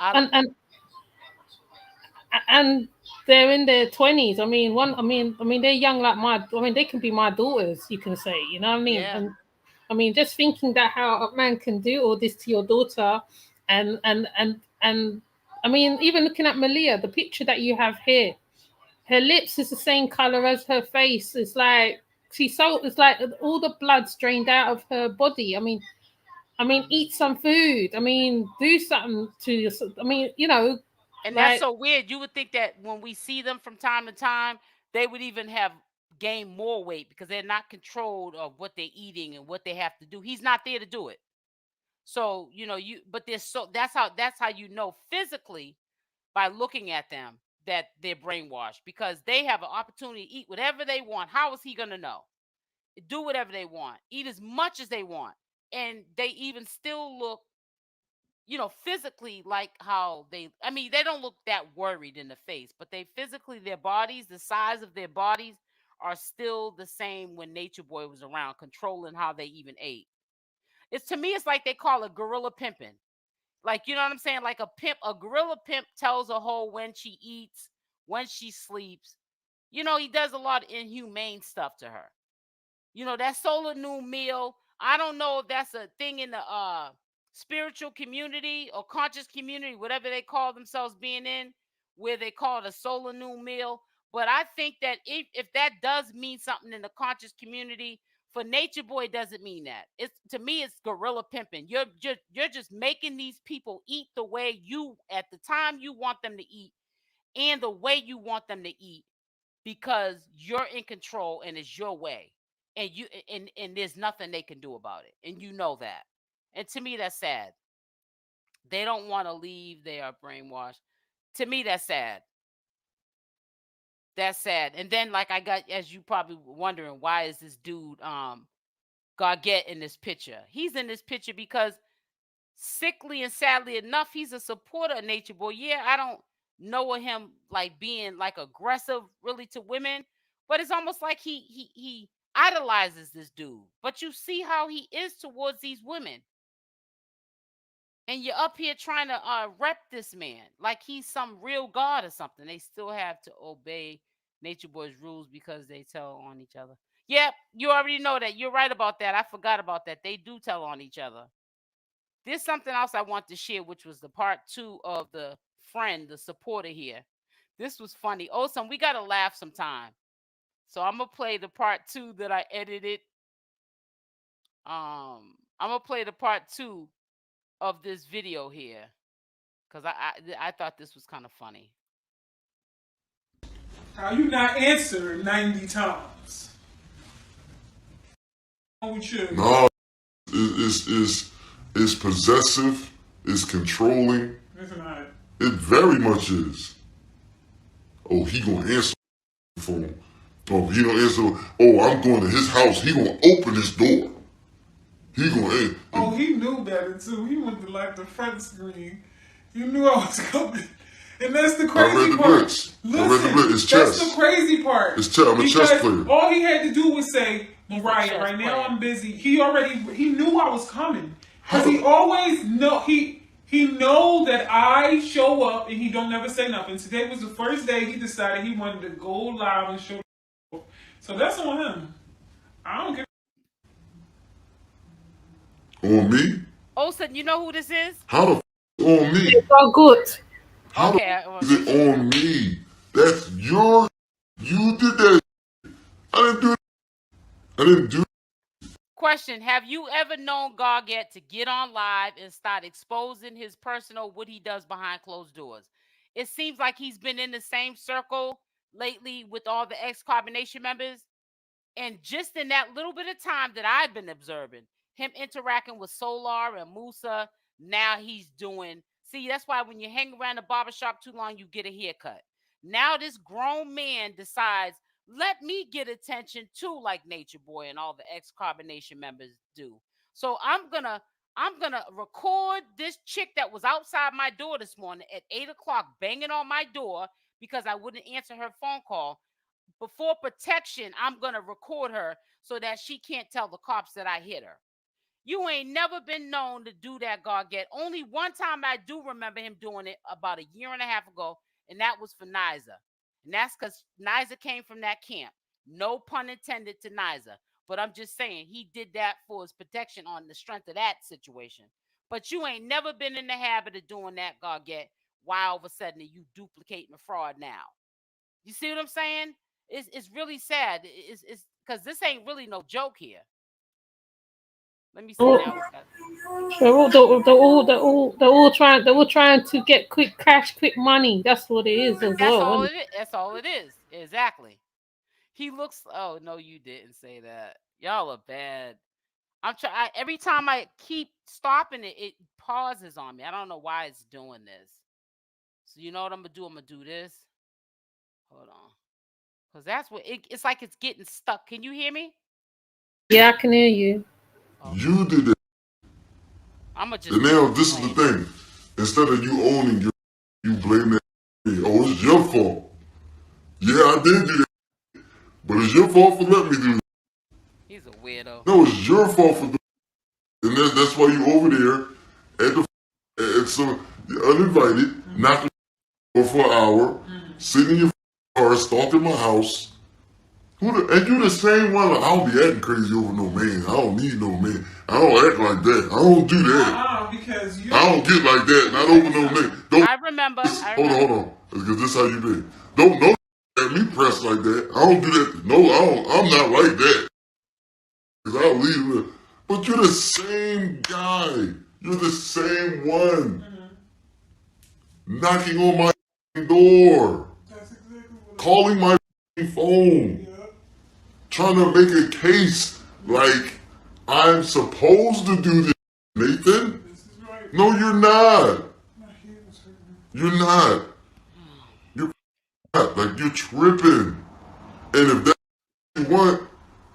in their 20s. I mean, they're young like they can be my daughters, you can say, you know what I mean? Yeah. And I mean, just thinking that how a man can do all this to your daughter, and I mean, even looking at Malia, the picture that you have here, her lips is the same color as her face. It's like it's like all the blood's drained out of her body. I mean, eat some food. I mean, do something to yourself. I mean, And that's so weird. You would think that when we see them from time to time, they would even have gained more weight, because they're not controlled of what they're eating and what they have to do. He's not there to do it. So, but that's how you know physically, by looking at them, that they're brainwashed, because they have an opportunity to eat whatever they want. How is he going to know? Do whatever they want, eat as much as they want. And they even still look, physically like how they don't look that worried in the face, but they physically, their bodies, the size of their bodies are still the same when Nature Boy was around, controlling how they even ate. To me, it's like they call it gorilla pimping. Like, you know what I'm saying? Like a gorilla pimp tells a hoe when she eats, when she sleeps. He does a lot of inhumane stuff to her. That solar new meal, I don't know if that's a thing in the spiritual community or conscious community, whatever they call themselves being in, where they call it a solar new meal. But I think that if that does mean something in the conscious community, for Nature Boy, doesn't mean that. To me, it's gorilla pimping. You're just making these people eat the way you, at the time you want them to eat, and the way you want them to eat, because you're in control and it's your way, and there's nothing they can do about it, and you know that. And to me, that's sad. They don't want to leave. They are brainwashed. To me, that's sad. That's sad. And then, like, I got, as you probably wondering, why is this dude Gargett in this picture? He's in this picture because, sickly and sadly enough, he's a supporter of Nature Boy. Yeah, I don't know him like being like aggressive really to women, but it's almost like he idolizes this dude. But you see how he is towards these women. And you're up here trying to rep this man like he's some real god or something. They still have to obey Nature Boy's rules because they tell on each other. Yep, you already know that. You're right about that. I forgot about that. They do tell on each other. There's something else I want to share, which was the part 2 of the friend, the supporter here. This was funny. Awesome. We got to laugh sometime. So I'm going to play the part 2 that I edited. I'm going to play the part 2 of this video here, because I thought this was kind of funny. How you not answer 90 times? No, it's possessive, it's controlling. It's not. It very much is. Oh, he gonna answer the phone. Oh, he gonna answer. Oh, I'm going to his house. He gonna open his door. He gonna. Oh, he knew better too. He went to like the front screen. You knew I was coming. And that's the crazy part. I read the blitz. It's chess. That's the crazy part. It's chess. I'm a chess player. All he had to do was say, Mariah, right now I'm busy. He knew I was coming. Because he always he He know that I show up and he don't never say nothing. Today was the first day he decided he wanted to go live and show. So that's on him. I don't care. On me? Olsen, you know who this is? How the f on me? It's all good. How Okay, the f is it on me? That's your. You did that. I didn't do. I didn't do. question: have you ever known Gargett to get on live and start exposing his personal, what he does behind closed doors? It seems like he's been in the same circle lately with all the ex-Carbonation members. And just in that little bit of time that I've been observing him interacting with Solar and Musa, now he's doing. See, that's why when you hang around the barbershop too long, you get a haircut. Now this grown man decides, let me get attention too, like Natureboy and all the ex-Carbonation members do. So I'm gonna record this chick that was outside my door this morning at 8 o'clock banging on my door because I wouldn't answer her phone call. Before protection, I'm going to record her so that she can't tell the cops that I hit her. You ain't never been known to do that, Gargett. Only one time I do remember him doing it about a year and a half ago, and that was for 𝗪𝗧. And that's because 𝗪𝗧 came from that camp. No pun intended to 𝗪𝗧. But I'm just saying he did that for his protection on the strength of that situation. But you ain't never been in the habit of doing that, Gargett. Why all of a sudden are you duplicating a fraud now? You see what I'm saying? It's really sad. It's because this ain't really no joke here. Let me see now. They're all trying to get quick cash, quick money. That's what it is as well. That's all it is. Exactly. He looks. Oh no, you didn't say that. Y'all are bad. I'm trying. Every time I keep stopping it, it pauses on me. I don't know why it's doing this. So you know what I'm gonna do? I'm gonna do this. Hold on. Because that's what it's like. It's getting stuck. Can you hear me? Yeah, I can hear you. Okay. You did it. I'm just. And now this is the thing. Instead of you owning you blame that. Oh, it's your fault. Yeah, I did do that. But it's your fault for letting me do that. He's a weirdo. No, it's your fault for doing it. And that's why you over there at some uninvited, knocking for an hour, sitting in your car, stalking my house. And you the same one. Like, I don't be acting crazy over no man. I don't need no man. I don't act like that. I don't do that. Because I don't get like that. Not over no man. Don't. I remember. Hold on. Because this how you be. Don't at me press like that. I don't do that. No, I don't. I'm not like that. Because I'll leave it. But you're the same guy. You're the same one. Knocking on my door. That's exactly what calling my phone. Trying to make a case like I'm supposed to do this, Nathan. this is right. No, you're not. My head was hurting. You're not. You're not. Like, you're tripping. And if that's what you want,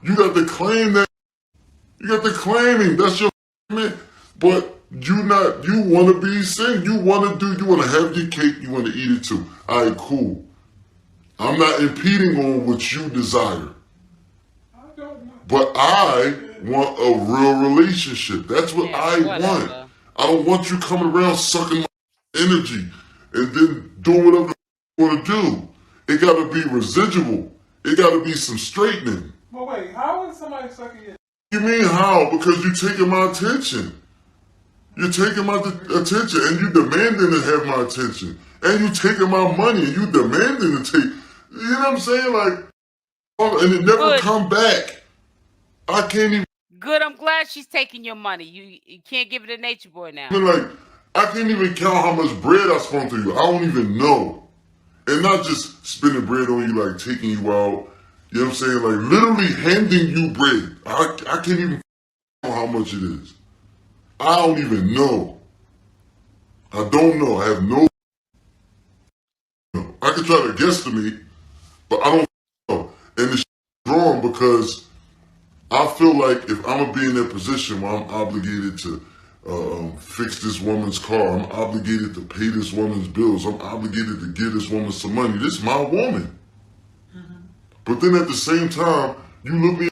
you got to claim that. You got to claim him. That's your man. But you want to be sing. You want to have your cake. You want to eat it too. All right, cool. I'm not impeding on what you desire. But I want a real relationship. That's what I want. I don't want you coming around sucking my energy and then doing whatever you want to do. It got to be residual. It got to be some straightening. But wait, how is somebody sucking your? You mean how? Because you're taking my attention. You're taking my attention and you demanding to have my attention. And you taking my money and you demanding to take. You know what I'm saying? Like, and it never come back. I can't even. Good. I'm glad she's taking your money. You can't give it to Natureboy now. Like, I can't even count how much bread I spent to you. I don't even know. And not just spending bread on you, like taking you out. You know what I'm saying? Like, literally handing you bread. I can't even know how much it is. I don't even know. I don't know. I have no. I can try to guesstimate, but I don't know. And it's wrong because I feel like if I'm going to be in that position where I'm obligated to fix this woman's car, I'm obligated to pay this woman's bills, I'm obligated to give this woman some money, this is my woman. But then at the same time, you look me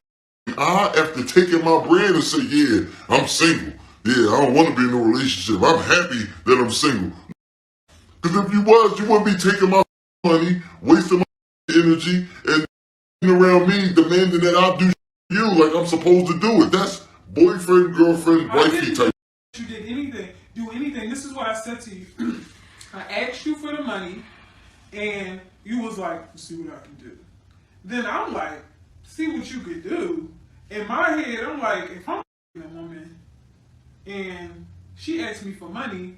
in the eye after taking my bread and say, yeah, I'm single. yeah, I don't want to be in a relationship. I'm happy that I'm single. Because if you was, you wouldn't be taking my money, wasting my energy, and around me demanding that I do you like I'm supposed to do it. That's boyfriend, girlfriend, wifey type. You did anything, do anything. This is what I said to you. I asked you for the money, and you was like, see what I can do. Then I'm like, see what you could do. In my head, I'm like, if I'm a woman and she asks me for money,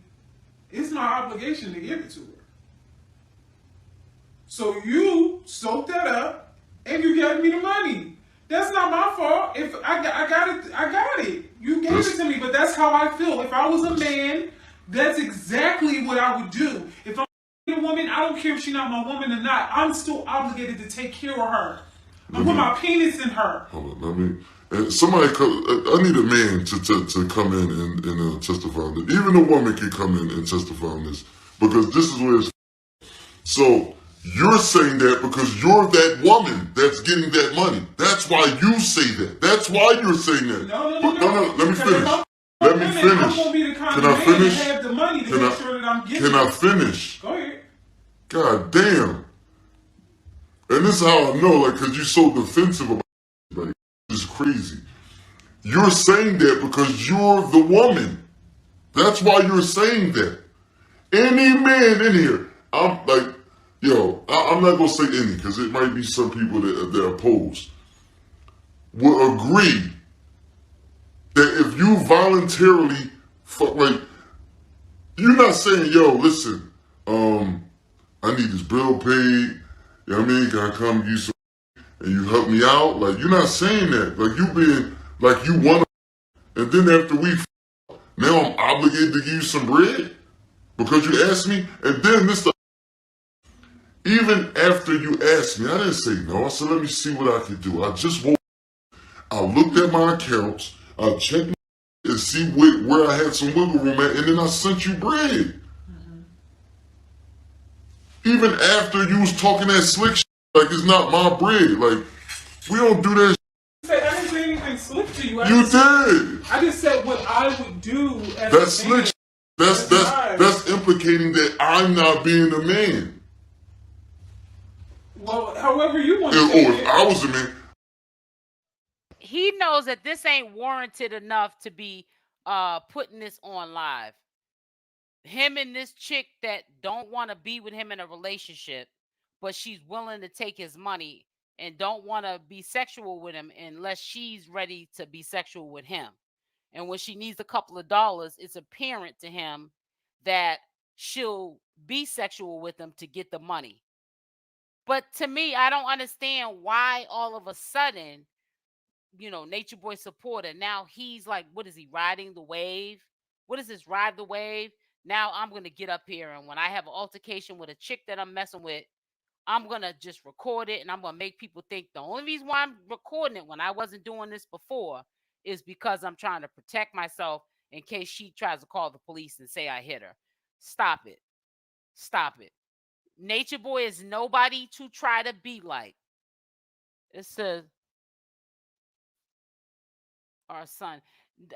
it's my obligation to give it to her. So you soaked that up and you gave me the money. That's not my fault. If I got it. You gave it to me, but that's how I feel. If I was a man, that's exactly what I would do. If I'm a woman, I don't care if she's not my woman or not. I'm still obligated to take care of her. I put my penis in her. Hold on, somebody, I need a man to come in and testify on this. Even a woman can come in and testify on this. Because this is where it's... So, you're saying that because you're that woman that's getting that money. That's why you say that. That's why you're saying that. No. Let me finish. Let me finish. Can I finish? Have the money to make sure that I'm getting Can I finish? Go ahead. God damn. And this is how I know, like, because you're so defensive about it. Like, it's crazy. You're saying that because you're the woman. That's why you're saying that. Any man in here, I'm like, yo, I'm not going to say any, because it might be some people that oppose, will agree that if you voluntarily, like, you're not saying, yo, listen, I need this bill paid, you know what I mean, can I come give you some, and you help me out? Like, you're not saying that. Like, you being, like, you want to, and then after we, now I'm obligated to give you some bread? Because you asked me? And then this, even after you asked me, I didn't say no. I said, let me see what I can do. I just woke up. I looked at my accounts. I checked and see where I had some wiggle room at, and then I sent you bread. Even after you was talking that slick shit, like it's not my bread. Like, we don't do that shit. I didn't say anything slick to you. You did. I just said what I would do as that's a slick man. That's implicating that I'm not being a man. Well, however you want to take it. If I was a man. He knows that this ain't warranted enough to be putting this on live. Him and this chick that don't want to be with him in a relationship, but she's willing to take his money and don't want to be sexual with him unless she's ready to be sexual with him. And when she needs a couple of dollars, it's apparent to him that she'll be sexual with him to get the money. But to me, I don't understand why all of a sudden, you know, Natureboy supporter, now he's like, what is he, riding the wave? What is this, ride the wave? Now I'm going to get up here, and when I have an altercation with a chick that I'm messing with, I'm going to just record it, and I'm going to make people think the only reason why I'm recording it when I wasn't doing this before is because I'm trying to protect myself in case she tries to call the police and say I hit her. Stop it. Stop it. Natureboy is nobody to try to be like. It's our son.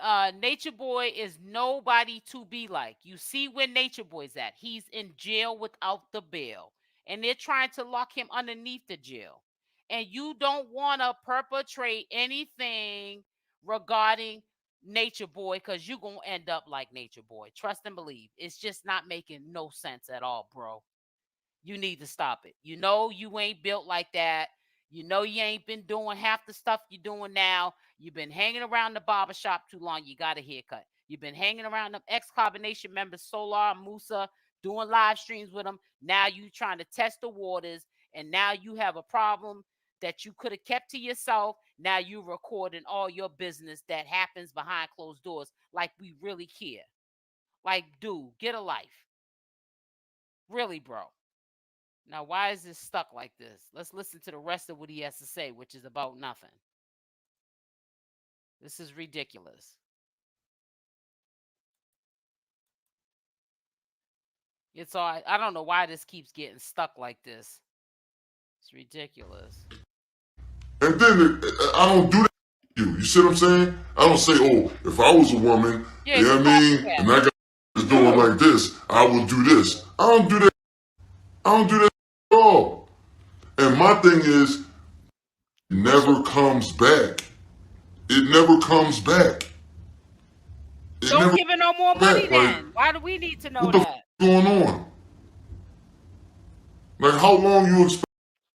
Natureboy is nobody to be like. You see where Natureboy's at. He's in jail without the bail. And they're trying to lock him underneath the jail. And you don't want to perpetrate anything regarding Natureboy because you're going to end up like Natureboy. Trust and believe. It's just not making no sense at all, bro. You need to stop it. You know you ain't built like that. You know you ain't been doing half the stuff you're doing now. You've been hanging around the barbershop too long. You got a haircut. You've been hanging around them ex-carbonation members, Solar, Musa, doing live streams with them. Now you trying to test the waters, and now you have a problem that you could have kept to yourself. Now you recording all your business that happens behind closed doors like we really care. Like, dude, get a life. Really, bro. Now, why is this stuck like this? Let's listen to the rest of what he has to say, which is about nothing. This is ridiculous. It's all I don't know why this keeps getting stuck like this. It's ridiculous. And then I don't do that. You see what I'm saying? I don't say, oh, if I was a woman, Yeah, you know what I mean, and I got doing like this, I will do this. I don't do that. I don't do that at all. And my thing is, it never comes back. It never comes back. Don't give her no more money then. Like, Why do we need to know what the that? going on? Like, how long you expect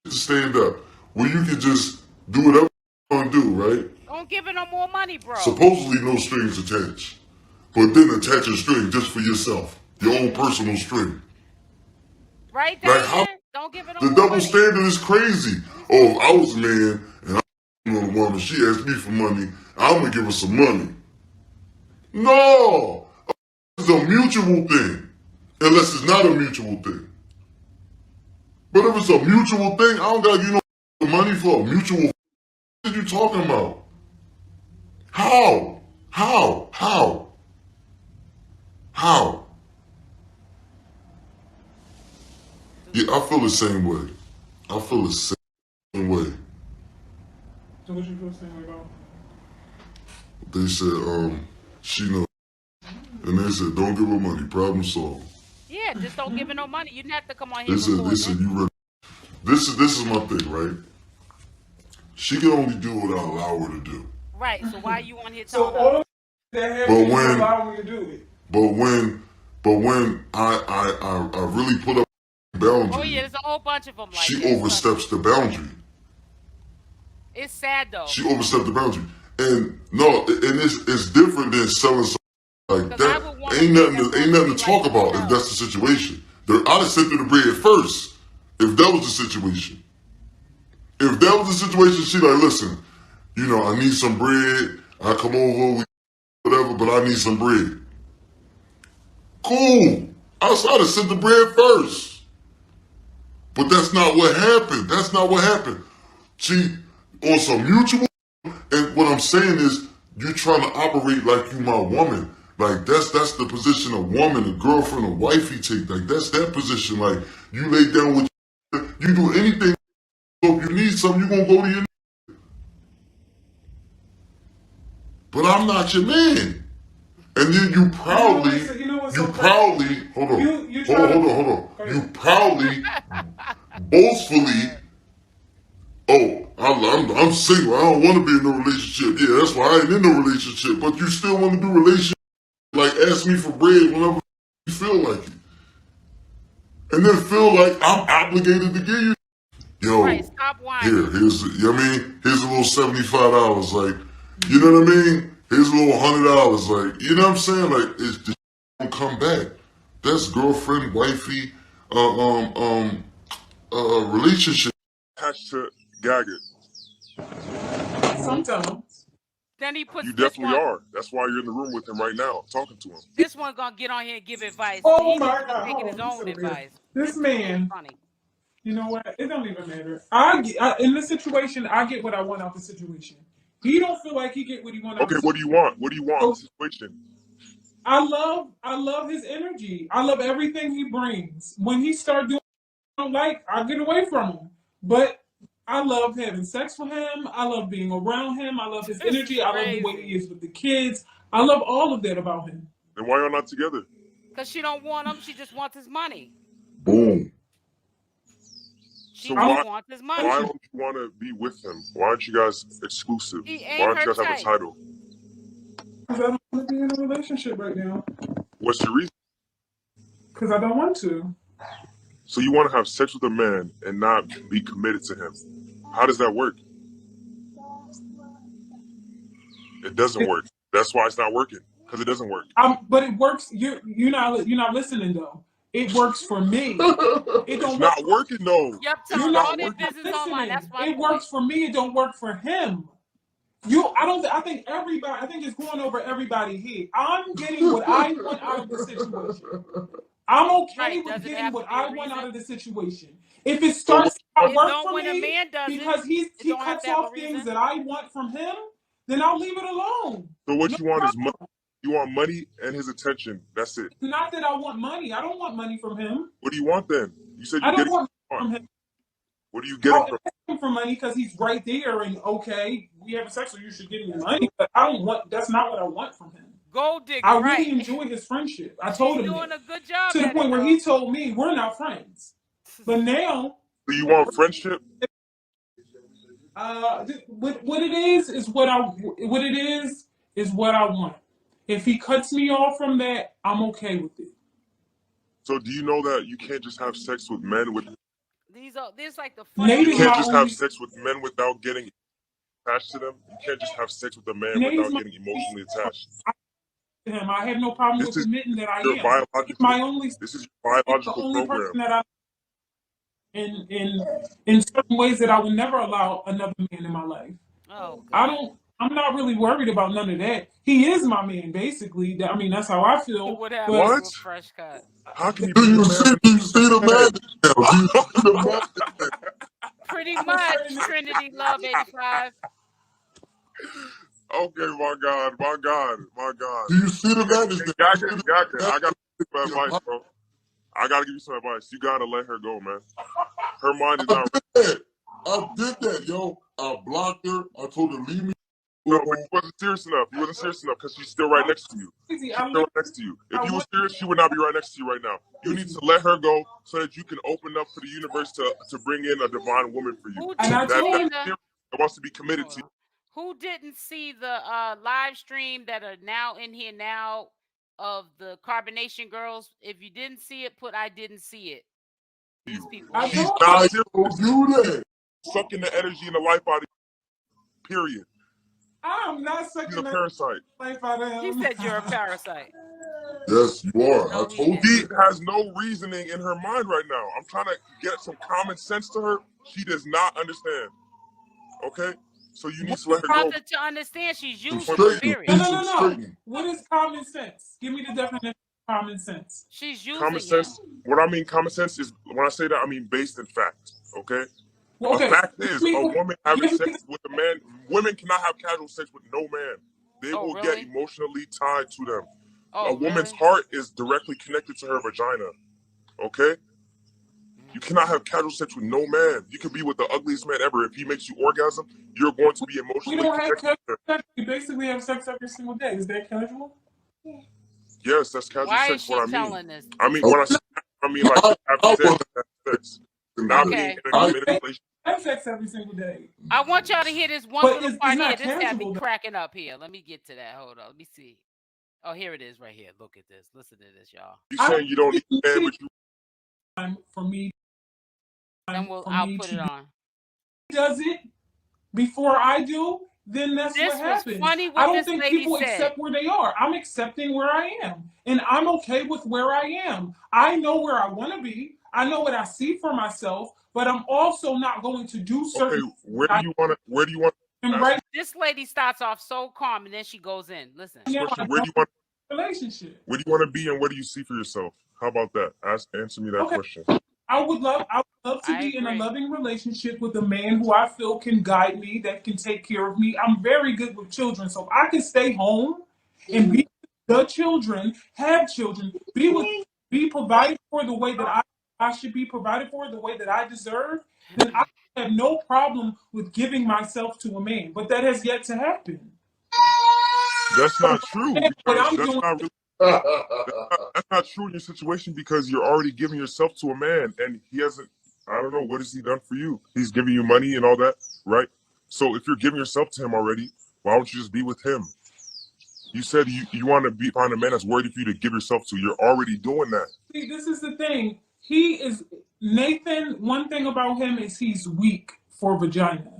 to stand up? Where you can just do whatever you want to do, right? Don't give her no more money, bro. Supposedly no strings attached. But then attach a string just for yourself. Your own personal string. Right, like how, don't give her no the more double money. standard is crazy. Oh, if I was a man and I was a woman, she asked me for money, I'm going to give her some money. No! It's a mutual thing. Unless it's not a mutual thing. But if it's a mutual thing, I don't got to give no money for a mutual. What are you talking about? How? Yeah, I feel the same way. I feel the same way. So what you feel the same way about? They said, she knows. And they said, don't give her money. Problem solved. Yeah, just don't give her no money. You didn't have to come on here. They said, you ready? This is my thing, right? She can only do what I allow her to do. Right. So why are you on here So telling all us? that have you allowing you to do it. But when I really put up a boundary. Oh yeah, there's a whole bunch of them. Like she oversteps the boundary. It's sad though. She overstepped the boundary, and no, and it's different than selling something like that. Ain't nothing to talk about if that's the situation. I'd have sent her the bread first if that was the situation. If that was the situation, she like, listen, you know, I need some bread. I come over, whatever, but I need some bread. Cool. I'd have sent the bread first. But that's not what happened. That's not what happened. She, on some mutual, and what I'm saying is, you're trying to operate like you my woman. Like, that's the position a woman, a girlfriend, a wifey take. Like, that's that position. Like, you lay down with you do anything. So if you need something, you're going to go to your but I'm not your man. And then you proudly, hold on. You proudly, boastfully, oh, I'm single. I don't want to be in no relationship. Yeah, that's why I ain't in no relationship. But you still want to do relationship, like ask me for bread whenever you feel like it. And then feel like I'm obligated to give you. Yo, right, stop whining. here's you know what I mean? Here's a little $75. Like, you know what I mean? Here's a little $100. Like, you know what I'm saying? Like, it's just don't come back. That's girlfriend, wifey, relationship. Attached to Gaggett. Sometimes. Then he puts You definitely are. That's why you're in the room with him right now, talking to him. This one gonna get on here and give advice. Oh He my God! taking his own advice. This man. Funny. You know what? It don't even matter. In this situation, I get what I want out the situation. He don't feel like he get what he want. Okay, what do you want? What do you want out the situation? I love his energy. I love everything he brings. When he start doing what I don't like, I get away from him. But I love having sex with him. I love being around him. I love his energy. I love the way he is with the kids. I love all of that about him. Then why y'all not together? Because she don't want him. She just wants his money. Boom. She just wants his money. Why don't you want to be with him? Why aren't you guys exclusive? Why don't you guys have a title? Because I don't want to be in a relationship right now. What's your reason? Because I don't want to. So you want to have sex with a man and not be committed to him. How does that work? It doesn't work. That's why it's not working. Because it doesn't work. But it works. You're not listening though. It works for me. It's not working though. Yep, tell them all their business online. That's my It works for me. It don't work for him. I think it's going over everybody here. I'm getting what I want out of the situation. I'm okay with getting what I want out of the situation. If it starts to work for me because he cuts off things that I want from him, then I'll leave it alone. So what you want is money. You want money and his attention. That's it. Not that I want money. I don't want money from him. What do you want then? You said I don't want money from him. What are you getting from him? For money because he's right there and okay, we having sex, so you should give me money. But I don't want. That's not what I want from him. Gold digger, I right? really enjoy his friendship. I She's told him doing that. a good job To the at point it, where though. he told me we're not friends. But now, Do you want friendship? what it is what I want. If he cuts me off from that, I'm okay with it. So do you know that you can't just have sex with men with There's like the Nate funny. is you can't my just only. have sex with men without getting attached to them? You can't just have sex with a man Nate is without my. getting emotionally attached. Him. I have no problem This with is admitting that I your am. biological He's my only. this is your He's the biological only program. person that I. In certain ways that I would never allow another man in my life. Oh God. I'm not really worried about none of that. He is my man, basically. I mean, that's how I feel. What But happened What? to a fresh cut? How can you Do be your you man? see the madness now? Do you see the madness? Pretty much. Trinity Love 85. Okay, my God, my God, my God. Do you see the madness now? Gaka, I gotta give you some advice, bro. I gotta give you some advice. You gotta let her go, man. Her mind is not. I did that, yo. I blocked her. I told her leave me. No, but you wasn't serious enough. You wasn't serious enough because she's still right next to you. She's still right next to you. If you were serious, she would not be right next to you right now. You need to let her go so that you can open up for the universe to bring in a divine woman for you. Who That didn't see that wants to be committed to you. Who didn't see the live stream that are now in here now of the Carbonation Girls? If you didn't see it, put I didn't see it. These people. She's not serious. Sucking the energy and the life out of you. Period. I'm not sucking. She's a parasite. Life out of him. He said you're a parasite. Yes, you are. No, I told you. She has no reasoning in her mind right now. I'm trying to get some common sense to her. She does not understand. Okay? So you need to let her go. To understand, she's using the period. No. What is common sense? Give me the definition of common sense. She's using common sense. What I mean common sense is when I say that I mean based in fact. Okay? Well, okay. A fact is a woman having sex with a man. Women cannot have casual sex with no man. They will get emotionally tied to them. A woman's heart is directly connected to her vagina. Okay? You cannot have casual sex with no man. You can be with the ugliest man ever. If he makes you orgasm, you're going to be emotionally connected. We don't have casual sex. We basically have sex every single day. Is that casual? Yes, that's casual Why sex. is she what I mean. telling this? I mean, when I mean like have sex. Not being in a committed relationship. I have sex every single day. I want y'all to hear this one little part here. This got me cracking up here. Let me get to that. Hold on. Let me see. Oh, here it is right here. Look at this. Listen to this, y'all. You saying you don't need a man, but you for me. Then I'll put it on. Does it before I do? Then that's what happens. Funny what I don't think people accept where they are. I'm accepting where I am, and I'm okay with where I am. I know where I want to be. I know what I see for myself, but I'm also not going to do certain. Okay, where do you want? And right, this lady starts off so calm, and then she goes in. Listen. Question, where do you want? Relationship. Where do you want to be, and what do you see for yourself? How about that? Answer me that question. I would love to be in a loving relationship with a man who I feel can guide me, that can take care of me. I'm very good with children, so I can stay home and be the children, have children, be provided for the way that I should be provided for, the way that I deserve. Then I have no problem with giving myself to a man, but that has yet to happen. That's not true. That's not true in your situation because you're already giving yourself to a man and he hasn't, I don't know, what has he done for you? He's giving you money and all that, right? So if you're giving yourself to him already, why don't you just be with him? You said you want to find a man that's worthy for you to give yourself to. You're already doing that. See, this is the thing. Nathan, one thing about him is he's weak for vagina.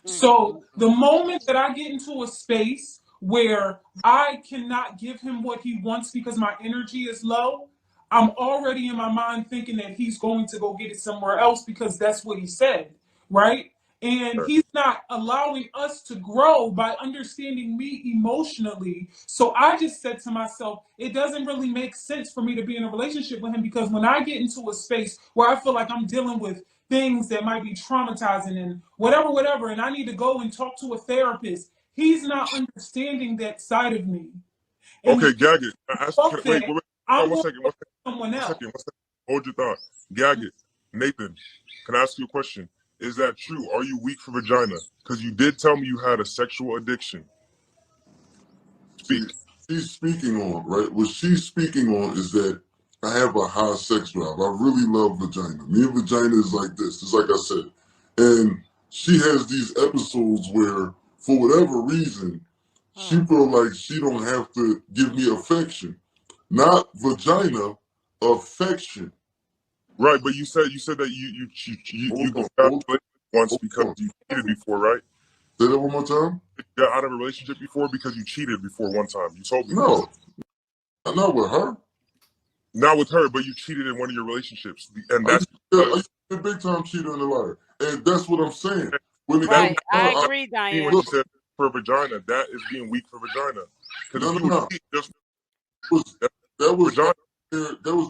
So the moment that I get into a space where I cannot give him what he wants because my energy is low, I'm already in my mind thinking that he's going to go get it somewhere else because that's what he said, right? And he's not allowing us to grow by understanding me emotionally. So I just said to myself, it doesn't really make sense for me to be in a relationship with him because when I get into a space where I feel like I'm dealing with things that might be traumatizing and whatever, and I need to go and talk to a therapist, he's not understanding that side of me. And okay, Gaggett. Wait, one second. Hold your thought. Gaggett, Nathan, can I ask you a question? Is that true? Are you weak for vagina? Because you did tell me you had a sexual addiction. Speak. She's speaking on, right? What she's speaking on is that I have a high sex drive. I really love vagina. Me and vagina is like this, just like I said. And she has these episodes where, for whatever reason, she feel like she don't have to give me affection. Not vagina, affection. Right, but you said that you got out of a relationship once because you cheated before, right? Say that one more time. You got out of a relationship before because you cheated before one time. You told me. No, not with her. Not with her, but you cheated in one of your relationships, and that's a big time cheater and a liar, and that's what I'm saying. When it Right, comes I to agree, Diane. when she said for vagina, that is being weak for vagina. No. That was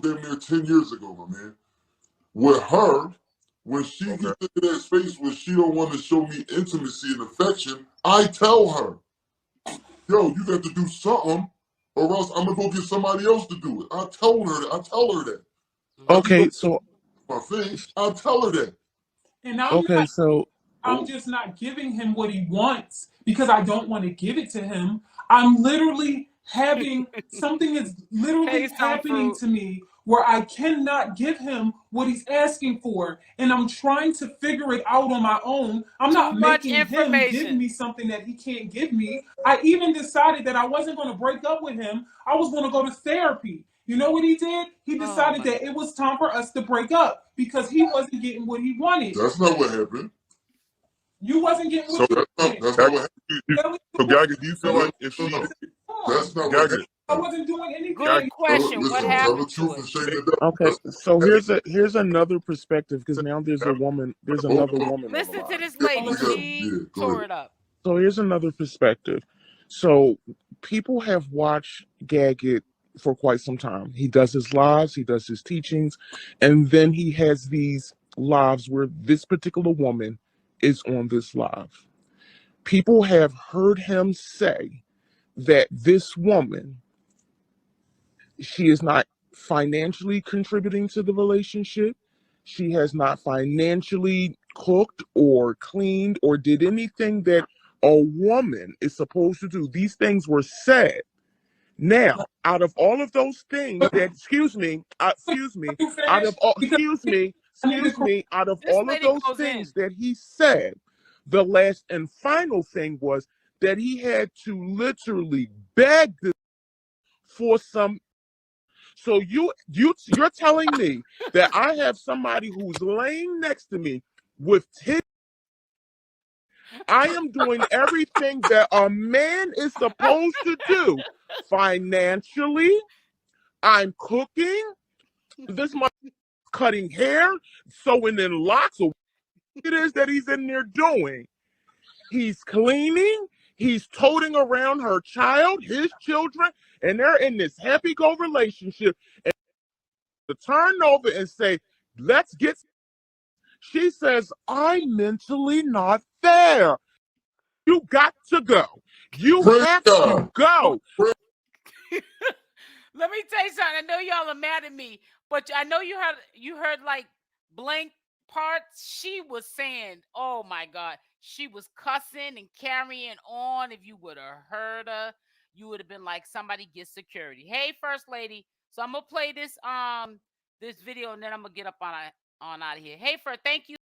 damn near 10 years ago, my man. With her, when she gets into that space where she don't want to show me intimacy and affection, I tell her, yo, you got to do something, or else I'm gonna go get somebody else to do it. I tell her that. Okay, so my face, I'll tell her that. And now okay, so I'm just not giving him what he wants because I don't want to give it to him. I'm literally having something is literally happening to me where I cannot give him what he's asking for. And I'm trying to figure it out on my own. I'm not making him give me something that he can't give me. I even decided that I wasn't going to break up with him. I was going to go to therapy. You know what he did? He decided that it was time for us to break up because he wasn't getting what he wanted. That's not what happened. You wasn't getting what you wanted. That's not what happened. So, Gaga, do you feel like if she... That's not what happened. I wasn't doing anything. Good question. What happened to it? okay, so here's another perspective because now there's another woman. Listen to this lady. She tore it up. So here's another perspective. So people have watched Gaggett for quite some time. He does his lives, he does his teachings, and then he has these lives where this particular woman is on this live. People have heard him say that this woman, she is not financially contributing to the relationship. She has not financially cooked or cleaned or did anything that a woman is supposed to do. These things were said. Now, out of all of those things that, excuse me, out of all of those things that he said, the last and final thing was that he had to literally beg this for some. So you're telling me that I have somebody who's laying next to me with tits. I am doing everything that a man is supposed to do financially. I'm cooking. This much cutting hair, sewing in locks, or what it is that he's in there doing. He's cleaning. He's toting around her child, his children, and they're in this happy-go relationship. And to turn over and say, let's get... She says, I'm mentally not there. You got to go. You have to go. Let me tell you something. I know y'all are mad at me, but I know you heard like blank parts. She was saying, oh my God, she was cussing and carrying on. If you would have heard her, you would have been like, somebody get security. Hey, First Lady. So I'm gonna play this video and then I'm gonna get up on out of here. Hey, thank you